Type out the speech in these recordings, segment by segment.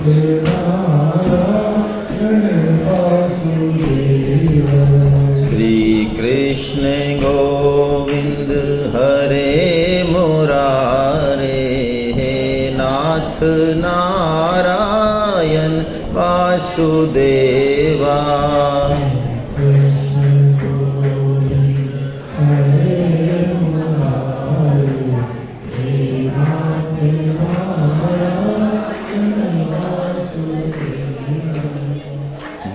श्री कृष्ण गोविंद हरे मुरारे, हे नाथ नारायण वासुदेवा।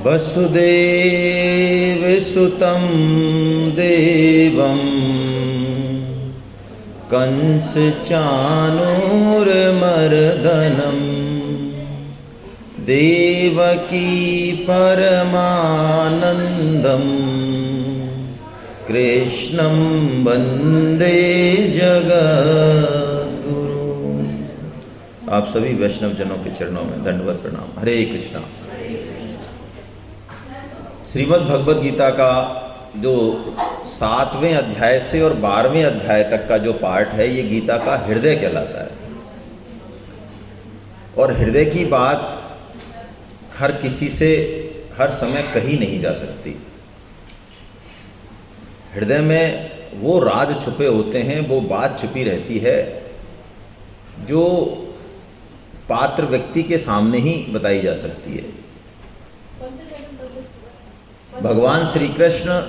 वसुदेव सुतं देवं कंस चाणूरमर्दनं, देवकी परमानंदं कृष्णं वंदे जगद्गुरु। आप सभी वैष्णव जनों के चरणों में दंडवत प्रणाम। हरे कृष्णा। श्रीमद् भगवद गीता का जो 7वें अध्याय से और 12वें अध्याय तक का जो पार्ट है, ये गीता का हृदय कहलाता है। और हृदय की बात हर किसी से हर समय कही नहीं जा सकती। हृदय में वो राज छुपे होते हैं, वो बात छुपी रहती है जो पात्र व्यक्ति के सामने ही बताई जा सकती है। भगवान श्री कृष्ण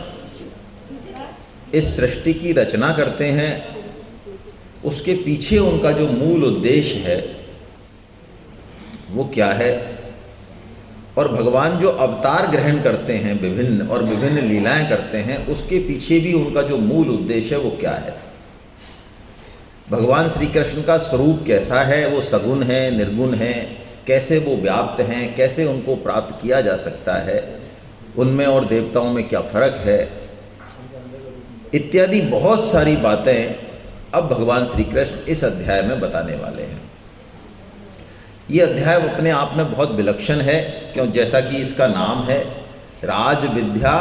इस सृष्टि की रचना करते हैं, उसके पीछे उनका जो मूल उद्देश्य है वो क्या है, और भगवान जो अवतार ग्रहण करते हैं विभिन्न और विभिन्न लीलाएं करते हैं, उसके पीछे भी उनका जो मूल उद्देश्य है वो क्या है। भगवान श्री कृष्ण का स्वरूप कैसा है, वो सगुण है, निर्गुण है, कैसे वो व्याप्त हैं, कैसे उनको प्राप्त किया जा सकता है, उनमें और देवताओं में क्या फर्क है, इत्यादि बहुत सारी बातें अब भगवान श्री कृष्ण इस अध्याय में बताने वाले हैं। ये अध्याय अपने आप में बहुत विलक्षण है, क्यों, जैसा कि इसका नाम है राज विद्या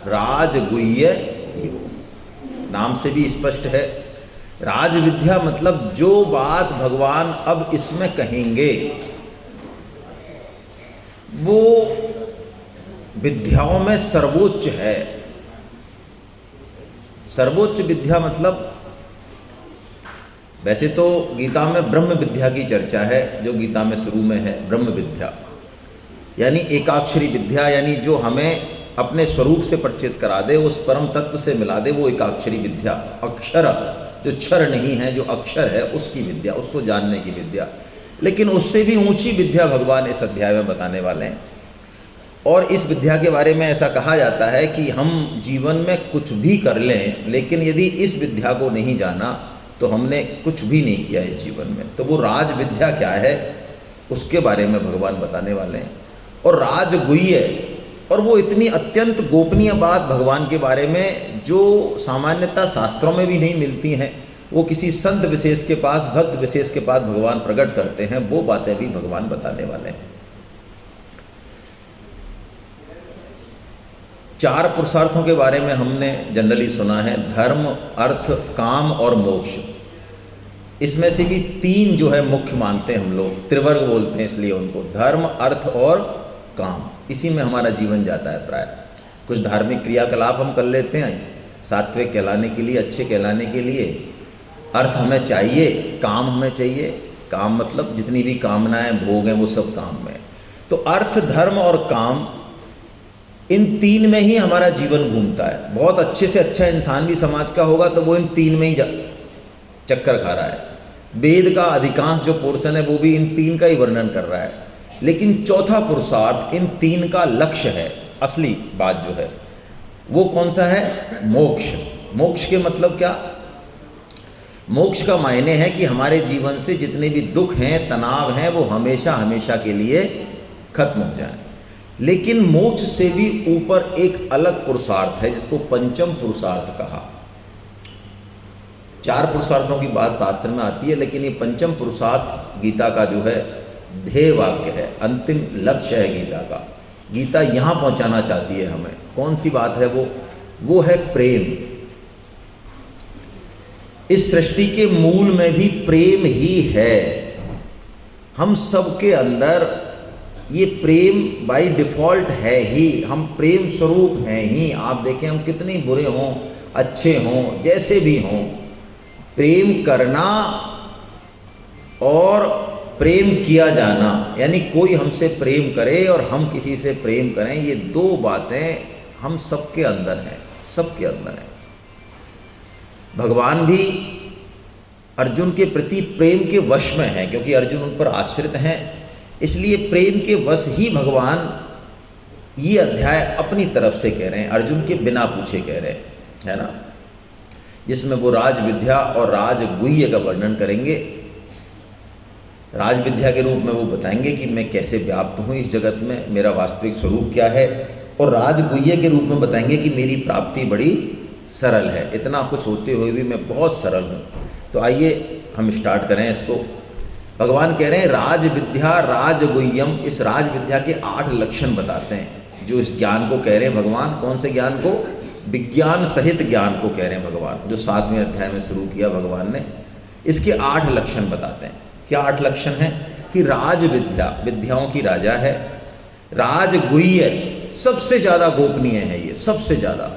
राजगुह्य योग। नाम से भी स्पष्ट है। राज विद्या मतलब जो बात भगवान अब इसमें कहेंगे वो विद्याओं में सर्वोच्च है। सर्वोच्च विद्या मतलब, वैसे तो गीता में ब्रह्म विद्या की चर्चा है, जो गीता में शुरू में है ब्रह्म विद्या, यानी एकाक्षरी विद्या, यानी जो हमें अपने स्वरूप से परिचित करा दे, उस परम तत्व से मिला दे, वो एकाक्षरी विद्या। अक्षर जो क्षर नहीं है, जो अक्षर है उसकी विद्या, उसको जानने की विद्या। लेकिन उससे भी ऊंची विद्या भगवान इस अध्याय में बताने वाले हैं। और इस विद्या के बारे में ऐसा कहा जाता है कि हम जीवन में कुछ भी कर लें, लेकिन यदि इस विद्या को नहीं जाना तो हमने कुछ भी नहीं किया इस जीवन में। तो वो राज विद्या क्या है, उसके बारे में भगवान बताने वाले हैं। और राजगुह्य, और वो इतनी अत्यंत गोपनीय बात भगवान के बारे में जो सामान्यतः शास्त्रों में भी नहीं मिलती हैं, वो किसी संत विशेष के पास, भक्त विशेष के पास भगवान प्रकट करते हैं, वो बातें भी भगवान बताने वाले हैं। 4 पुरुषार्थों के बारे में हमने जनरली सुना है, धर्म, अर्थ, काम और मोक्ष। इसमें से भी 3 जो है मुख्य मानते हैं हम लोग, त्रिवर्ग बोलते हैं इसलिए उनको, धर्म, अर्थ और काम। इसी में हमारा जीवन जाता है प्राय। कुछ धार्मिक क्रियाकलाप हम कर लेते हैं सात्विक कहलाने के लिए, अच्छे कहलाने के लिए। अर्थ हमें चाहिए, काम हमें चाहिए। काम मतलब जितनी भी कामनाएं, भोग हैं, वो सब काम में। तो अर्थ, धर्म और काम, इन 3 में ही हमारा जीवन घूमता है। बहुत अच्छे से अच्छा इंसान भी समाज का होगा तो वो इन 3 में ही चक्कर खा रहा है। वेद का अधिकांश जो पोर्शन है वो भी इन 3 का ही वर्णन कर रहा है। लेकिन चौथा पुरुषार्थ इन 3 का लक्ष्य है। असली बात जो है वो कौन सा है? मोक्ष। मोक्ष के मतलब क्या? मोक्ष का मायने है कि हमारे जीवन से जितने भी दुख हैं, तनाव हैं, वो हमेशा हमेशा के लिए खत्म हो जाएं। लेकिन मोक्ष से भी ऊपर एक अलग पुरुषार्थ है जिसको पंचम पुरुषार्थ कहा। 4 पुरुषार्थों की बात शास्त्र में आती है, लेकिन ये पंचम पुरुषार्थ गीता का जो है ध्येय वाक्य है, अंतिम लक्ष्य है गीता का। गीता यहाँ पहुँचाना चाहती है हमें। कौन सी बात है वो है प्रेम। इस सृष्टि के मूल में भी प्रेम ही है। हम सबके अंदर ये प्रेम बाय डिफ़ॉल्ट है ही, हम प्रेम स्वरूप हैं ही। आप देखें हम कितने बुरे हों, अच्छे हों, जैसे भी हों, प्रेम करना और प्रेम किया जाना, यानी कोई हमसे प्रेम करे और हम किसी से प्रेम करें, ये दो बातें हम सबके अंदर हैं, सबके अंदर हैं। भगवान भी अर्जुन के प्रति प्रेम के वश में हैं, क्योंकि अर्जुन उन पर आश्रित हैं, इसलिए प्रेम के वश ही भगवान ये अध्याय अपनी तरफ से कह रहे हैं, अर्जुन के बिना पूछे कह रहे हैं, है ना, जिसमें वो राज विद्या और राजगुह्य का वर्णन करेंगे। राज विद्या के रूप में वो बताएंगे कि मैं कैसे व्याप्त हूँ इस जगत में, मेरा वास्तविक स्वरूप क्या है, और राजगुह्य के रूप में बताएंगे कि मेरी प्राप्ति बड़ी सरल है, इतना कुछ होते हुए भी मैं बहुत सरल हूँ। तो आइए हम स्टार्ट करें इसको। भगवान कह रहे हैं राज विद्या राजगुह्यम, इस राज विद्या के 8 लक्षण बताते हैं, जो इस ज्ञान को कह रहे हैं भगवान। कौन से ज्ञान को? विज्ञान सहित ज्ञान को कह रहे हैं भगवान, जो 7वें अध्याय में शुरू किया भगवान ने। इसके 8 लक्षण बताते हैं। क्या 8 लक्षण हैं? कि राज विद्या विद्याओं की राजा है, राजगुह्य सबसे ज़्यादा गोपनीय है, ये सबसे ज़्यादा,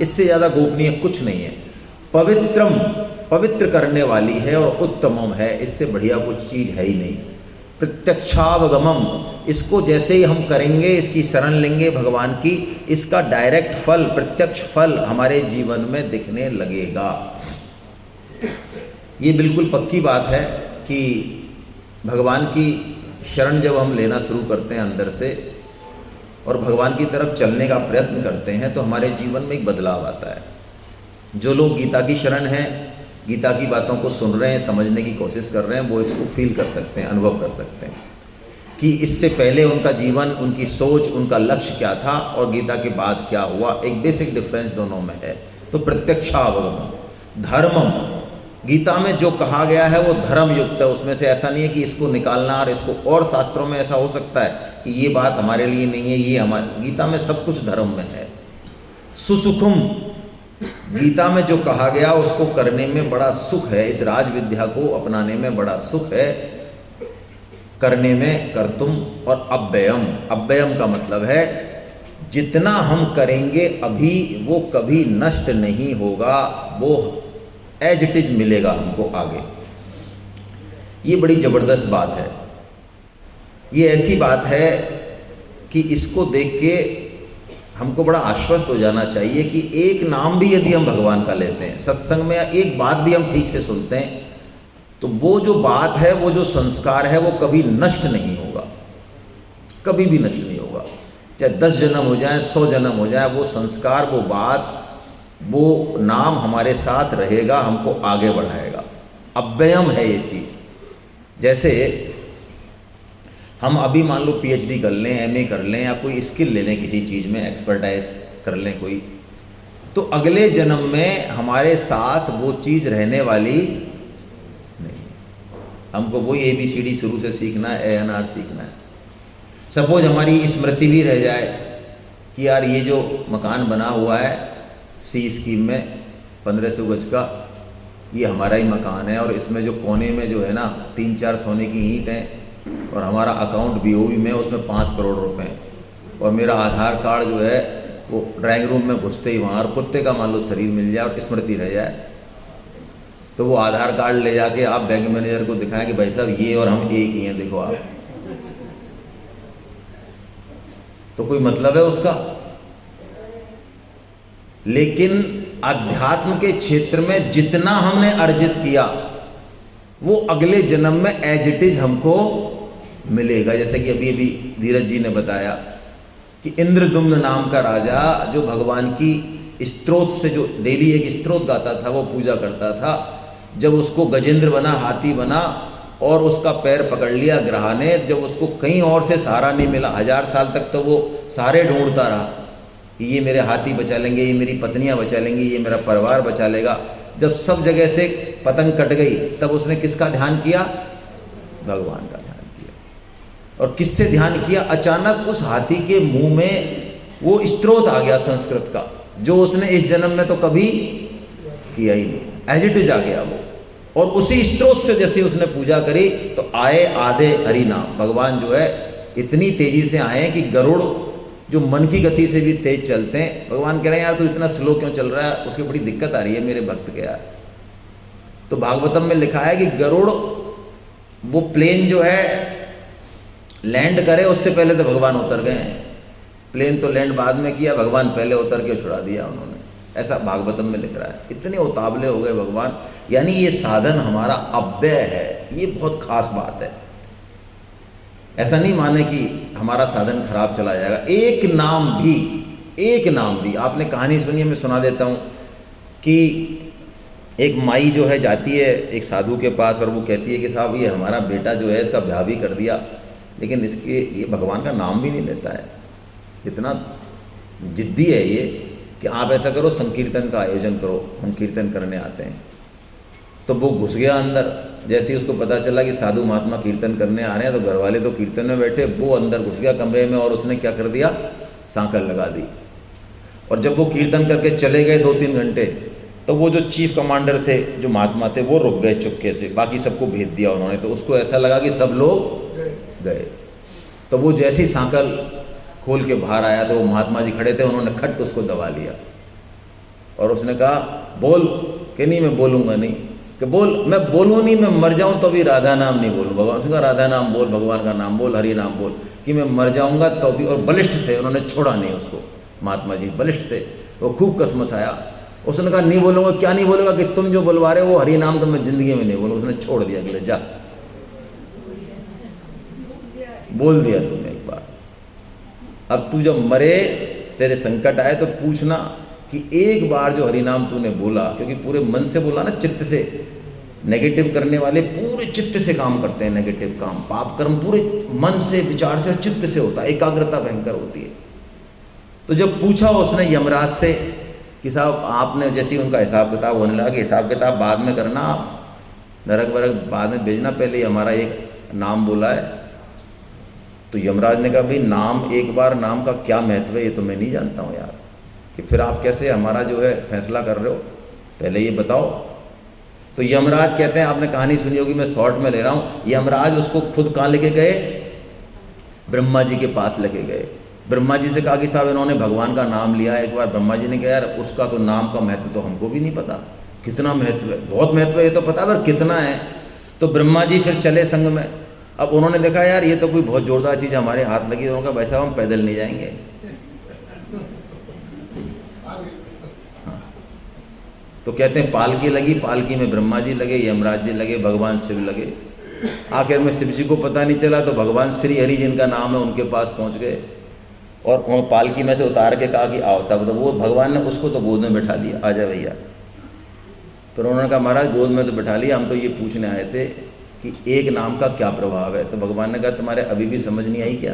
इससे ज़्यादा गोपनीय कुछ नहीं है। पवित्रम पवित्र करने वाली है, और उत्तमम है, इससे बढ़िया कुछ चीज़ है ही नहीं। प्रत्यक्षावगमम, इसको जैसे ही हम करेंगे, इसकी शरण लेंगे भगवान की, इसका डायरेक्ट फल, प्रत्यक्ष फल हमारे जीवन में दिखने लगेगा। ये बिल्कुल पक्की बात है कि भगवान की शरण जब हम लेना शुरू करते हैं अंदर से और भगवान की तरफ चलने का प्रयत्न करते हैं, तो हमारे जीवन में एक बदलाव आता है। जो लोग गीता की शरण हैं, गीता की बातों को सुन रहे हैं, समझने की कोशिश कर रहे हैं, वो इसको फील कर सकते हैं, अनुभव कर सकते हैं कि इससे पहले उनका जीवन, उनकी सोच, उनका लक्ष्य क्या था और गीता के बाद क्या हुआ, एक बेसिक डिफरेंस दोनों में है। तो प्रत्यक्षावगमन, धर्मम, गीता में जो कहा गया है वो धर्म युक्त है, उसमें से ऐसा नहीं है कि इसको निकालना और इसको, और शास्त्रों में ऐसा हो सकता है कि ये बात हमारे लिए नहीं है, ये हमारे, गीता में सब कुछ धर्म में है। सुसुखम, गीता में जो कहा गया उसको करने में बड़ा सुख है, इस राज विद्या को अपनाने में बड़ा सुख है, करने में कर्तुम। और अव्ययम, अव्ययम का मतलब है जितना हम करेंगे अभी वो कभी नष्ट नहीं होगा, वो एज इट इज मिलेगा हमको आगे। ये बड़ी ज़बरदस्त बात है। ये ऐसी बात है कि इसको देख के हमको बड़ा आश्वस्त हो जाना चाहिए कि एक नाम भी यदि हम भगवान का लेते हैं, सत्संग में एक बात भी हम ठीक से सुनते हैं, तो वो जो बात है, वो जो संस्कार है, वो कभी नष्ट नहीं होगा, कभी भी नष्ट नहीं होगा। चाहे 10 जन्म हो जाए, 100 जन्म हो जाए, वो संस्कार, वो बात, वो नाम हमारे साथ रहेगा, हमको आगे बढ़ाएगा। अव्ययम है ये चीज़। जैसे हम अभी मान लो PhD कर लें, MA कर लें, या कोई स्किल ले लें किसी चीज़ में, एक्सपर्टाइज कर लें कोई, तो अगले जन्म में हमारे साथ वो चीज़ रहने वाली नहीं। हमको वही ABCD शुरू से सीखना है, ANR सीखना है। सपोज हमारी स्मृति भी रह जाए कि यार ये जो मकान बना हुआ है C स्कीम में 1500 गज का, ये हमारा ही मकान है, और इसमें जो कोने में जो है ना 3-4 सोने की ईंट हैं, और हमारा अकाउंट BOE में उसमें 5 करोड़ रुपए, और मेरा आधार कार्ड जो है वो ड्राइंग रूम में घुसते ही वहाँ, और कुत्ते का मान लो शरीर मिल जाए और स्मृति रह जाए, तो वो आधार कार्ड ले जाके आप बैंक मैनेजर को दिखाएं कि भाई साहब ये और हम एक ही हैं, देखो आप, तो कोई मतलब है उसका? लेकिन अध्यात्म के क्षेत्र में जितना हमने अर्जित किया वो अगले जन्म में एज इट इज हमको मिलेगा। जैसे कि अभी अभी धीरज जी ने बताया कि इंद्रदुम्न नाम का राजा जो भगवान की स्तोत्र से, जो डेली एक स्तोत्र गाता था, वो पूजा करता था, जब उसको गजेंद्र बना, हाथी बना, और उसका पैर पकड़ लिया ग्रह ने, जब उसको कहीं और से सहारा नहीं मिला, 1000 साल तक तो वो सहारे ढूंढता रहा कि ये मेरे हाथी बचा लेंगे, ये मेरी पत्नियां बचा लेंगी, ये मेरा परिवार बचा लेगा। जब सब जगह से पतंग कट गई, तब उसने किसका ध्यान किया? भगवान का ध्यान किया। और किससे ध्यान किया? अचानक उस हाथी के मुंह में वो स्त्रोत आ गया संस्कृत का, जो उसने इस जन्म में तो कभी किया ही नहीं, एज इट इज आ गया वो। और उसी स्त्रोत से जैसे उसने पूजा करी तो आए आधे हरि नाम, भगवान जो है इतनी तेज़ी से आए हैं कि गरुड़ जो मन की गति से भी तेज चलते हैं, भगवान कह रहे हैं यार तू इतना स्लो क्यों चल रहा है, उसकी बड़ी दिक्कत आ रही है मेरे भक्त के यार। तो भागवतम में लिखा है कि गरुड़ वो प्लेन जो है लैंड करे उससे पहले तो भगवान उतर गए हैं, प्लेन तो लैंड बाद में किया, भगवान पहले उतर के छुड़ा दिया उन्होंने, ऐसा भागवतम में लिख रहा है। इतने उतावले हो गए भगवान, यानी ये साधन हमारा अव्यय है, ये बहुत खास बात है। ऐसा नहीं माने कि हमारा साधन खराब चला जाएगा। एक नाम भी आपने कहानी सुनी है, मैं सुना देता हूँ कि एक माई जो है जाती है एक साधु के पास और वो कहती है कि साहब ये हमारा बेटा जो है इसका ब्याह भी कर दिया, लेकिन इसके ये भगवान का नाम भी नहीं लेता है, इतना जिद्दी है ये कि आप ऐसा करो संकीर्तन का आयोजन करो, हम कीर्तन करने आते हैं। तो वो घुस गया अंदर, जैसे ही उसको पता चला कि साधु महात्मा कीर्तन करने आ रहे हैं तो घर वाले तो कीर्तन में बैठे, वो अंदर घुस गया कमरे में और उसने क्या कर दिया, सांकल लगा दी। और जब वो कीर्तन करके चले गए 2-3 घंटे, तो वो जो चीफ कमांडर थे, जो महात्मा थे, वो रुक गए चुपके से, बाकी सबको भेज दिया उन्होंने। तो उसको ऐसा लगा कि सब लोग गए। तो वो जैसे ही सांकल खोल के बाहर आया तो वो महात्मा जी खड़े थे, उन्होंने खट उसको दबा लिया और उसने कहा बोल, कि नहीं मैं बोलूँगा नहीं, कि बोल, मैं बोलूँ नहीं, मैं मर जाऊँ तो भी राधा नाम नहीं बोलूँ। भगवान उसने कहा राधा नाम बोल, भगवान का नाम बोल, हरि नाम बोल, कि मैं मर जाऊँगा तो भी। और बलिष्ठ थे, उन्होंने छोड़ा नहीं उसको, महात्मा जी बलिष्ठ थे, वो खूब कसमस आया। उसने कहा नहीं बोलूँगा, क्या नहीं बोलेगा, कि तुम जो बुलवा रहे हो वो हरि नाम तो मैं ज़िंदगी में नहीं बोलूँ। उसने छोड़ दिया, अगले जा बोल दिया तुमने एक बार, अब तू जब मरे तेरे संकट आए तो पूछना कि एक बार जो हरिनाम तूने बोला, क्योंकि पूरे मन से बोला ना, चित्त से। नेगेटिव करने वाले पूरे चित्त से काम करते हैं, नेगेटिव काम, पाप कर्म पूरे मन से, विचार से, चित्त से होता है, एकाग्रता भयंकर होती है। तो जब पूछा उसने यमराज से कि साहब आपने, जैसे ही उनका हिसाब किताब होने लगा कि हिसाब किताब बाद में करना, आप नरक वरक बाद में भेजना, पहले हमारा एक नाम बोला है। तो यमराज ने कहा भाई नाम, एक बार नाम का क्या महत्व है ये तो मैं नहीं जानता हूँ यार, कि फिर आप कैसे हमारा जो है फैसला कर रहे हो, पहले ये बताओ। तो यमराज कहते हैं, आपने कहानी सुनी होगी, मैं शॉर्ट में ले रहा हूँ, यमराज उसको खुद कहाँ लेके गए, ब्रह्मा जी के पास लेके गए। ब्रह्मा जी से कहा कि साहब इन्होंने भगवान का नाम लिया एक बार। ब्रह्मा जी ने कहा यार उसका तो नाम का महत्व तो हमको भी नहीं पता, कितना महत्व है, बहुत महत्व है ये तो पता, पर कितना है। तो ब्रह्मा जी फिर चले संग में। अब उन्होंने देखा यार ये तो कोई बहुत जोरदार चीज़ हमारे हाथ लगी, उन्होंने कहा भाई साहब हम पैदल नहीं जाएंगे। हाँ। तो कहते हैं पालकी लगी, पालकी में ब्रह्मा जी लगे, यमराज जी लगे, भगवान शिव लगे। आखिर में शिव जी को पता नहीं चला तो भगवान श्री हरि जिनका नाम है उनके पास पहुंच गए और वो पालकी में से उतार के कहा कि आओ सब। तो वो भगवान ने उसको तो गोद में बैठा लिया, आ जा भैया। फिर उन्होंने कहा महाराज गोद में तो बैठा लिया, हम तो ये पूछने आए थे कि एक नाम का क्या प्रभाव है। तो भगवान ने कहा तुम्हारे अभी भी समझ नहीं आई क्या?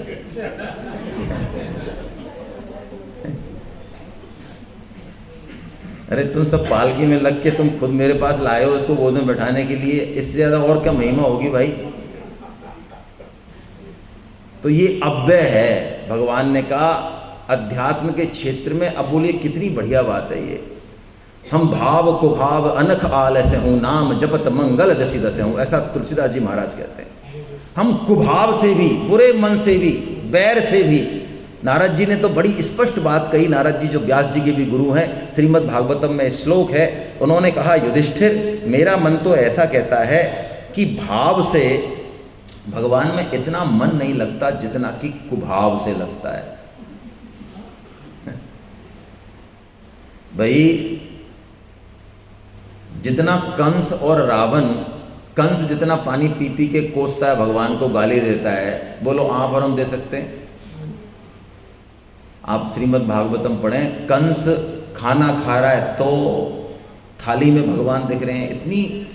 अरे तुम सब पालकी में लग के तुम खुद मेरे पास लाए हो इसको गोद में बैठाने के लिए, इससे ज़्यादा और क्या महिमा होगी भाई। तो ये अव्यय है। भगवान ने कहा अध्यात्म के क्षेत्र में, अब बोलिए कितनी बढ़िया बात है ये, हम भाव कुभाव अनख आलस्य हूँ, नाम जपत मंगल दसी दसे हूँ, ऐसा तुलसीदास जी महाराज कहते हैं। हम कुभाव से भी, बुरे मन से भी, बैर से भी, नारद जी ने तो बड़ी स्पष्ट बात कही। नारद जी जो व्यास जी के भी गुरु हैं, श्रीमद् भागवतम में श्लोक है, उन्होंने कहा युधिष्ठिर मेरा मन तो ऐसा कहता है कि भाव से भगवान में इतना मन नहीं लगता जितना कि कुभाव से लगता है। भाई जितना कंस और रावण, कंस जितना पानी पी पी के कोसता है भगवान को, गाली देता है, बोलो आप और हम दे सकते हैं? आप श्रीमद् भागवतम पढ़ें, कंस खाना खा रहा है तो थाली में भगवान दिख रहे हैं, इतनी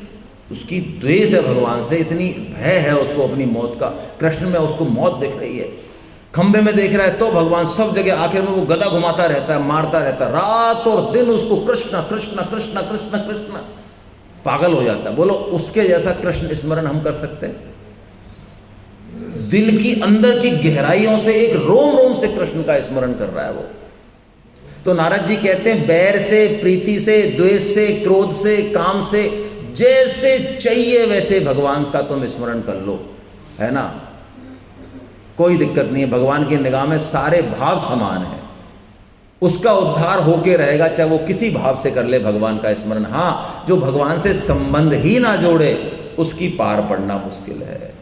उसकी द्वेष है भगवान से, इतनी भय है उसको अपनी मौत का। कृष्ण में उसको मौत दिख रही है, खंबे में देख रहा है तो भगवान सब जगह, आखिर में वो गदा घुमाता रहता है, मारता रहता है, रात और दिन उसको कृष्ण कृष्ण कृष्ण कृष्ण कृष्ण, पागल हो जाता है। बोलो उसके जैसा कृष्ण स्मरण हम कर सकते हैं? दिल की अंदर की गहराइयों से, एक रोम रोम से कृष्ण का स्मरण कर रहा है वो। तो नारद जी कहते हैं बैर से, प्रीति से, द्वेष से, क्रोध से, काम से, जैसे चाहिए वैसे भगवान का तुम स्मरण कर लो, है ना। कोई दिक्कत नहीं है। भगवान की निगाह में सारे भाव समान हैं, उसका उद्धार होके रहेगा, चाहे वो किसी भाव से कर ले भगवान का स्मरण। हाँ, जो भगवान से संबंध ही ना जोड़े उसकी पार पड़ना मुश्किल है।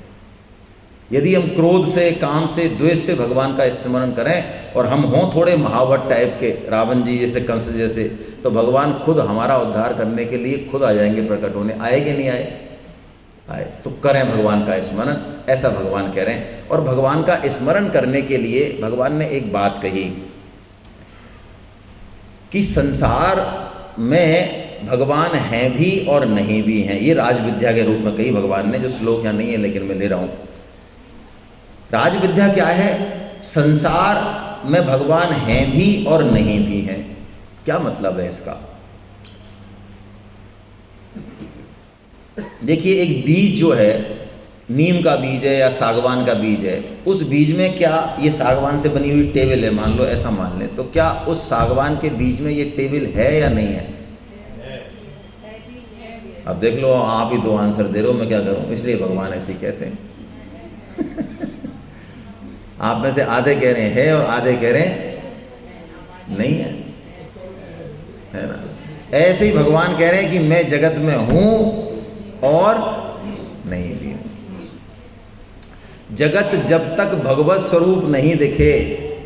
यदि हम क्रोध से, काम से, द्वेष से भगवान का स्मरण करें और हम हों थोड़े महावत टाइप के, रावण जी जैसे, कंस जैसे, तो भगवान खुद हमारा उद्धार करने के लिए खुद आ जाएंगे प्रकट होने। आए कि नहीं आए? आए। तो करें भगवान का स्मरण, ऐसा भगवान कह रहे हैं। और भगवान का स्मरण करने के लिए भगवान ने एक बात कही कि संसार में भगवान हैं भी और नहीं भी हैं। ये राजविद्या के रूप में कही भगवान ने, जो श्लोक यहाँ नहीं है लेकिन मैं ले रहा हूँ। राजविद्या क्या है? संसार में भगवान हैं भी और नहीं भी हैं। क्या मतलब है इसका? देखिए, एक बीज जो है, नीम का बीज है या सागवान का बीज है, उस बीज में क्या, ये सागवान से बनी हुई टेबल है मान लो, ऐसा मान लें, तो क्या उस सागवान के बीज में ये टेबल है या नहीं है? अब देख लो, आप ही दो आंसर दे रहे हो, मैं क्या करूं? इसलिए भगवान ऐसे कहते हैं। आप में से आधे कह रहे हैं है और आधे कह रहे हैं नहीं है, है ना? ऐसे ही भगवान कह रहे हैं कि मैं जगत में हूं और नहीं भी हूं। जगत जब तक भगवत स्वरूप नहीं दिखे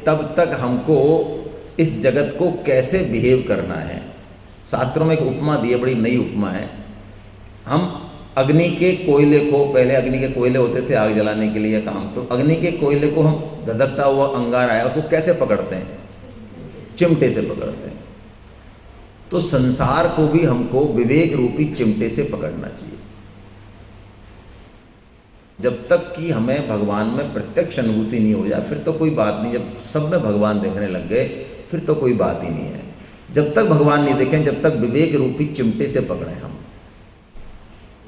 तब तक हमको इस जगत को कैसे बिहेव करना है। शास्त्रों में एक उपमा दी है, बड़ी नई उपमा है। हम अग्नि के कोयले को, पहले अग्नि के कोयले होते थे आग जलाने के लिए काम, तो अग्नि के कोयले को हम, धधकता हुआ अंगार आया, उसको कैसे पकड़ते हैं? चिमटे से पकड़ते हैं। तो संसार को भी हमको विवेक रूपी चिमटे से पकड़ना चाहिए। जब तक कि हमें भगवान में प्रत्यक्ष अनुभूति नहीं हो जाए फिर तो कोई बात नहीं। जब सब में भगवान देखने लग गए फिर तो कोई बात ही नहीं है। जब तक भगवान नहीं देखें, जब तक विवेक रूपी चिमटे से पकड़े हम,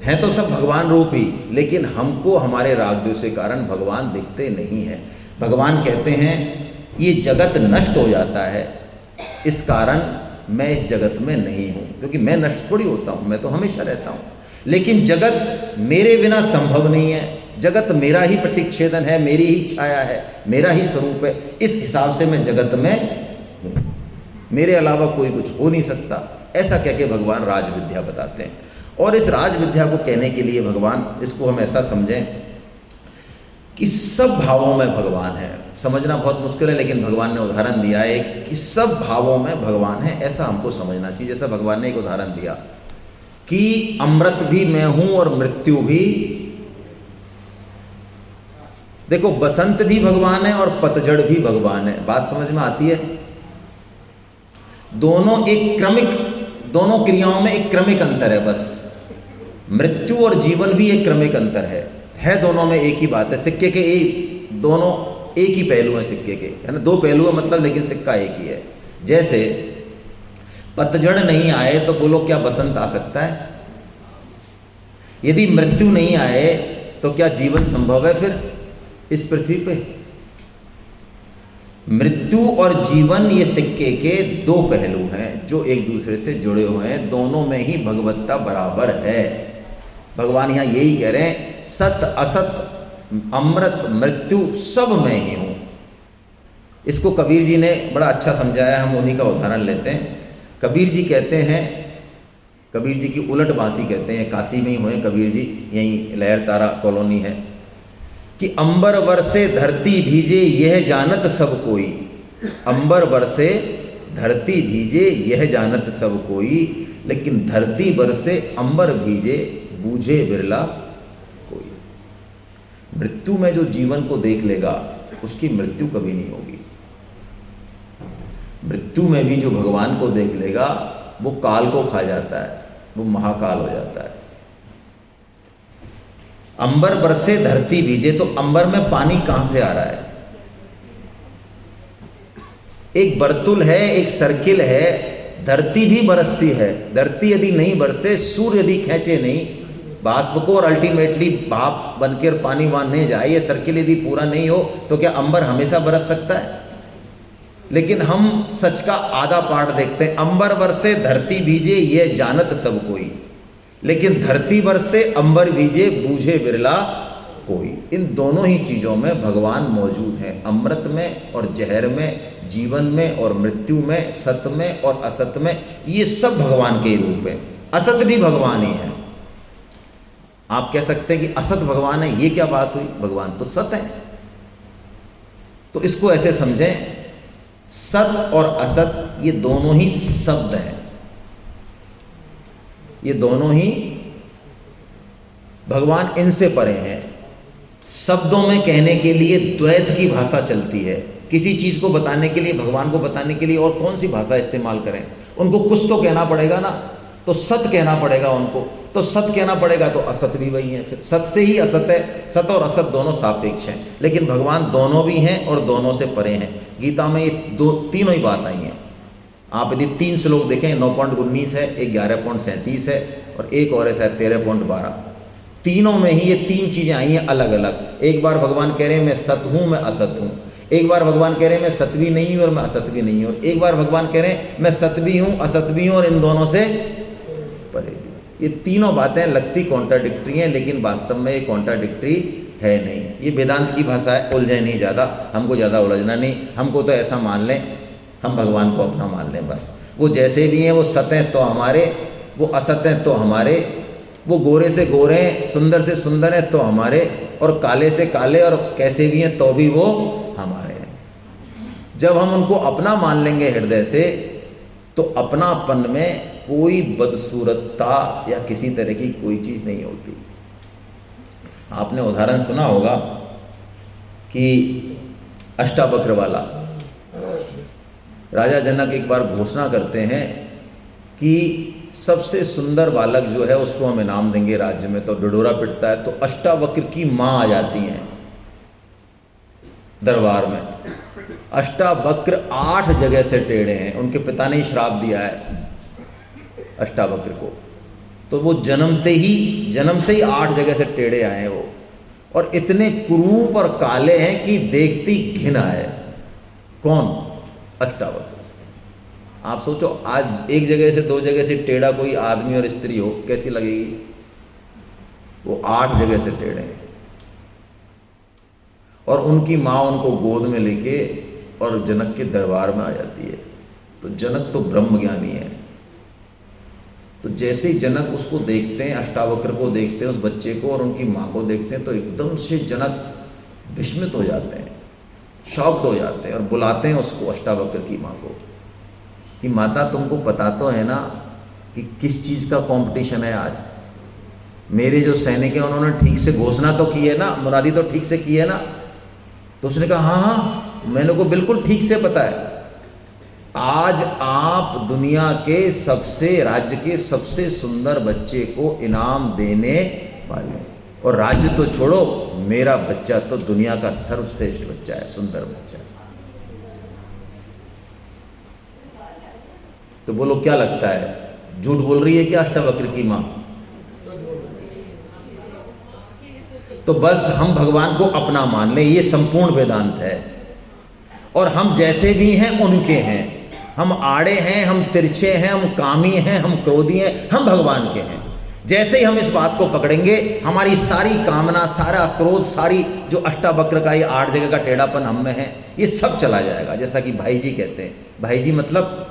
हैं तो सब भगवान रूपी, लेकिन हमको हमारे राग द्वेष के कारण भगवान दिखते नहीं है। भगवान कहते हैं ये जगत नष्ट हो जाता है, इस कारण मैं इस जगत में नहीं हूँ, क्योंकि मैं नष्ट थोड़ी होता हूँ, मैं तो हमेशा रहता हूँ। लेकिन जगत मेरे बिना संभव नहीं है, जगत मेरा ही प्रतिच्छेदन है, मेरी ही छाया है, मेरा ही स्वरूप है, इस हिसाब से मैं जगत में हूँ, मेरे अलावा कोई कुछ हो नहीं सकता। ऐसा कह के भगवान राजविद्या बताते हैं। और इस राजविद्या को कहने के लिए भगवान, इसको हम ऐसा समझें कि सब भावों में भगवान है। समझना बहुत मुश्किल है, लेकिन भगवान ने उदाहरण दिया है कि सब भावों में भगवान है, ऐसा हमको समझना चाहिए। जैसा भगवान ने एक उदाहरण दिया कि अमृत भी मैं हूं और मृत्यु भी। देखो, बसंत भी भगवान है और पतझड़ भी भगवान है। बात समझ में आती है? दोनों एक क्रमिक, दोनों क्रियाओं में एक क्रमिक अंतर है बस। मृत्यु और जीवन भी एक क्रमिक अंतर है दोनों में एक ही बात है। सिक्के के एक, दोनों एक ही पहलू हैं सिक्के के, है ना? दो पहलू है मतलब, लेकिन सिक्का एक ही है। जैसे पतझड़ नहीं आए तो बोलो क्या बसंत आ सकता है? यदि मृत्यु नहीं आए तो क्या जीवन संभव है फिर इस पृथ्वी पे? मृत्यु और जीवन ये सिक्के के दो पहलू हैं जो एक दूसरे से जुड़े हुए हैं, दोनों में ही भगवत्ता बराबर है। भगवान यहाँ यही कह रहे हैं, सत असत अमृत मृत्यु सब में ही हूँ। इसको कबीर जी ने बड़ा अच्छा समझाया, हम उन्हीं का उदाहरण लेते हैं। कबीर जी कहते हैं, कबीर जी की उलट बांसी कहते हैं, काशी में ही हुए कबीर जी, यहीं लहर तारा कॉलोनी है, कि अंबर बरसे धरती भीजे यह जानत सब कोई। अंबर बरसे धरती भीजे यह जानत सब कोई, लेकिन धरती बरसे अंबर भीजे बूझे बिरला कोई। मृत्यु में जो जीवन को देख लेगा उसकी मृत्यु कभी नहीं होगी। मृत्यु में भी जो भगवान को देख लेगा वो काल को खा जाता है, वो महाकाल हो जाता है। अंबर बरसे धरती भीजे, तो अंबर में पानी कहां से आ रहा है? एक वर्तुल है, एक सर्किल है, धरती भी बरसती है। धरती यदि नहीं बरसे, सूर्य यदि खींचे नहीं बाष्प को और अल्टीमेटली भाप बनकर पानी वहां नहीं जाए, ये सर्किल यदि पूरा नहीं हो तो क्या अंबर हमेशा बरस सकता है? लेकिन हम सच का आधा पार्ट देखते हैं। अंबर बरसे धरती भीजे ये जानत सब कोई, लेकिन धरती बरसे अंबर भीजे बूझे बिरला कोई। इन दोनों ही चीज़ों में भगवान मौजूद हैं, अमृत में और जहर में, जीवन में और मृत्यु में, सत में और असत में। ये सब भगवान के रूप हैं। असत भी भगवान ही है। आप कह सकते हैं कि असत भगवान है, ये क्या बात हुई? भगवान तो सत है। तो इसको ऐसे समझें, सत और असत ये दोनों ही शब्द हैं, ये दोनों ही भगवान इनसे परे हैं। शब्दों में कहने के लिए द्वैत की भाषा चलती है। किसी चीज़ को बताने के लिए, भगवान को बताने के लिए और कौन सी भाषा इस्तेमाल करें? उनको कुछ तो कहना पड़ेगा ना, तो सत कहना पड़ेगा उनको। तो सत कहना पड़ेगा तो असत भी वही है, फिर सत से ही असत है। सत और असत दोनों सापेक्ष हैं, लेकिन भगवान दोनों भी हैं और दोनों से परे हैं। गीता में ये तीनों ही बात आई हैं। आप यदि 3 श्लोक देखें, 9.19 है, 11.37 है और एक और है शायद 13.12। तीनों में ही ये 3 चीज़ें आई हैं अलग अलग। एक बार भगवान कह रहे हैं मैं सत हूँ, मैं असत हूँ। एक बार भगवान कह रहे हैं मैं सत भी नहीं हूँ और मैं असत भी नहीं हूँ। एक बार भगवान कह रहे हैं मैं सत भी हूँ, असत भी हूँ और इन दोनों से परे भी। ये तीनों बातें लगती कॉन्ट्राडिक्टरी हैं, लेकिन वास्तव में ये कॉन्ट्राडिक्टरी है नहीं। ये वेदांत की भाषा है, उलझे नहीं ज़्यादा, हमको ज़्यादा उलझना नहीं। हमको तो ऐसा मान लें, हम भगवान को अपना मान लें बस। वो जैसे भी हैं, वो सत हैं तो हमारे, वो असत हैं तो हमारे, वो गोरे से गोरे हैं, सुंदर से सुंदर हैं तो हमारे, और काले से काले और कैसे भी हैं तो भी वो हमारे हैं। जब हम उनको अपना मान लेंगे हृदय से, तो अपनापन में कोई बदसूरतता या किसी तरह की कोई चीज़ नहीं होती। आपने उदाहरण सुना होगा कि अष्टावक्र वाला। राजा जनक एक बार घोषणा करते हैं कि सबसे सुंदर बालक जो है उसको हम इनाम देंगे राज्य में। तो ढिढोरा पिटता है, तो अष्टावक्र की माँ आ जाती हैं दरबार में। अष्टावक्र 8 जगह से टेढ़े हैं, उनके पिता ने ही श्राप दिया है अष्टावक्र को। तो वो जन्म से ही 8 जगह से टेढ़े आए वो, और इतने कुरूप और काले हैं कि देखती घिन आए। कौन? अष्टावक्र। आप सोचो, आज एक जगह से 2 जगह से टेढ़ा कोई आदमी और स्त्री हो, कैसी लगेगी? वो 8 जगह से टेढ़े हैं। और उनकी माँ उनको गोद में लेके और जनक के दरबार में आ जाती है। तो जनक तो ब्रह्म ज्ञानी है, तो जैसे ही जनक उसको देखते हैं, अष्टावक्र को देखते हैं, उस बच्चे को और उनकी माँ को देखते हैं, तो एकदम से जनक विस्मित हो जाते हैं, शॉक्ड हो जाते हैं और बुलाते हैं उसको, अष्टावक्र की माँ को, कि माता तुमको पता तो है ना कि किस चीज़ का कंपटीशन है आज? मेरे जो सैनिक हैं उन्होंने ठीक से घोषणा तो की है ना, मुनादी तो ठीक से की है ना? तो उसने कहा हाँ, मैंने को बिल्कुल ठीक से पता है। आज आप दुनिया के राज्य के सबसे सुंदर बच्चे को इनाम देने वाले, और राज्य तो छोड़ो, मेरा बच्चा तो दुनिया का सर्वश्रेष्ठ बच्चा है, सुंदर बच्चा है। तो बोलो क्या लगता है, झूठ बोल रही है क्या अष्टावक्र की माँ? तो बस हम भगवान को अपना मान लें, ये संपूर्ण वेदांत है। और हम जैसे भी हैं उनके हैं। हम आड़े हैं, हम तिरछे हैं, हम कामी हैं, हम क्रोधी हैं, हम भगवान के हैं। जैसे ही हम इस बात को पकड़ेंगे, हमारी सारी कामना, सारा क्रोध, सारी जो अष्टावक्र का ये 8 जगह का टेढ़ापन हम में है, ये सब चला जाएगा। जैसा कि भाई जी कहते हैं, भाई जी मतलब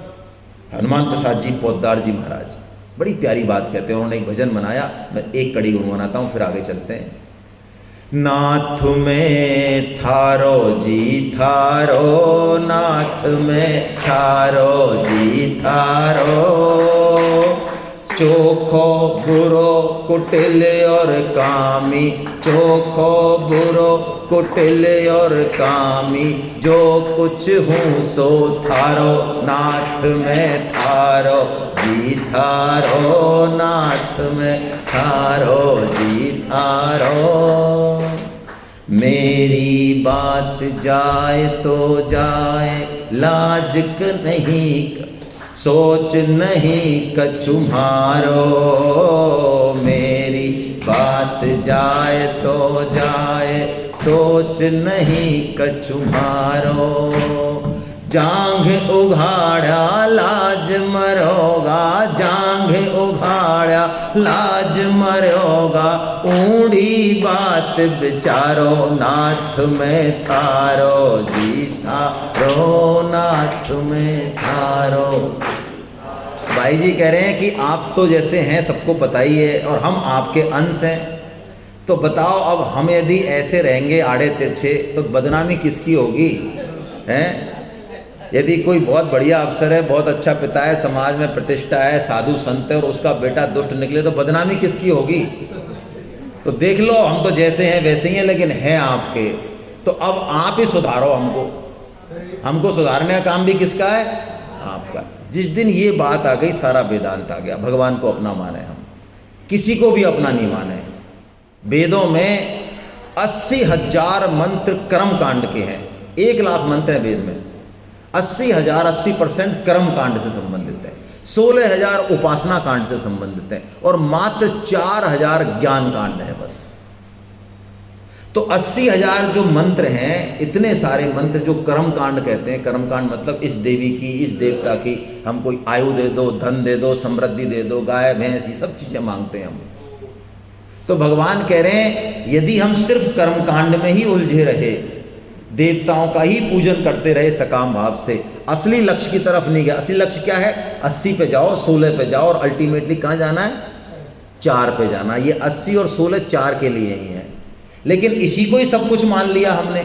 हनुमान प्रसाद जी पोद्दार जी महाराज, बड़ी प्यारी बात कहते हैं। उन्होंने एक भजन बनाया, मैं एक कड़ी गुनगुनाता हूँ, फिर आगे चलते हैं। नाथ में थारो जी थारो, नाथ में थारो जी थारो, चोखो बुरो कुटिल और कामी, चोखो बुरो कुटिल और कामी, जो कुछ हूँ सो थारो, नाथ में थारो जी थारो, नाथ में थारो जी थारो। मेरी बात जाए तो जाए, लाज नहीं सोच नहीं कछु मारो, मेरी बात जाए तो जाए, सोच नहीं कछु मारो। जांघ उघाड़ा लाज मरोगा, जांघ उघाड़ा लाज मरोगा, ऊंडी बात बिचारो नाथ में थारो, जीता रो नाथ में थारो। भाई जी कह रहे हैं कि आप तो जैसे हैं सबको पता ही है और हम आपके अंश हैं, तो बताओ अब हम यदि ऐसे रहेंगे आड़े तिरछे तो बदनामी किसकी होगी हैं? यदि कोई बहुत बढ़िया अफसर है, बहुत अच्छा पिता है, समाज में प्रतिष्ठा है, साधु संत है और उसका बेटा दुष्ट निकले तो बदनामी किसकी होगी? तो देख लो हम तो जैसे हैं वैसे ही हैं, लेकिन हैं आपके, तो अब आप ही सुधारो हमको सुधारने का काम भी किसका है? आपका। जिस दिन ये बात आ गई सारा वेदांत आ गया। भगवान को अपना माने, हम किसी को भी अपना नहीं माने। वेदों में 80,000 मंत्र कर्म कांड के हैं, 1 लाख मंत्र हैं वेद में, 80,000 80% कर्म कांड से संबंधित है, 16,000 उपासना कांड से संबंधित है और मात्र 4,000 ज्ञान कांड है बस। तो 80,000 जो मंत्र हैं, इतने सारे मंत्र जो कर्म कांड कहते हैं, कर्म कांड मतलब इस देवी की, इस देवता की हमको आयु दे दो, धन दे दो, समृद्धि दे दो, गाय भैंस, ये सब चीज़ें मांगते हैं हम। तो भगवान कह रहे हैं यदि हम सिर्फ कर्म कांड में ही उलझे रहे, देवताओं का ही पूजन करते रहे सकाम भाव से, असली लक्ष्य की तरफ नहीं गया। असली लक्ष्य क्या है? 80 पे जाओ, 16 पे जाओ और अल्टीमेटली कहाँ जाना है? 4 पे जाना। ये 80 और 16 4 के लिए ही है, लेकिन इसी को ही सब कुछ मान लिया हमने।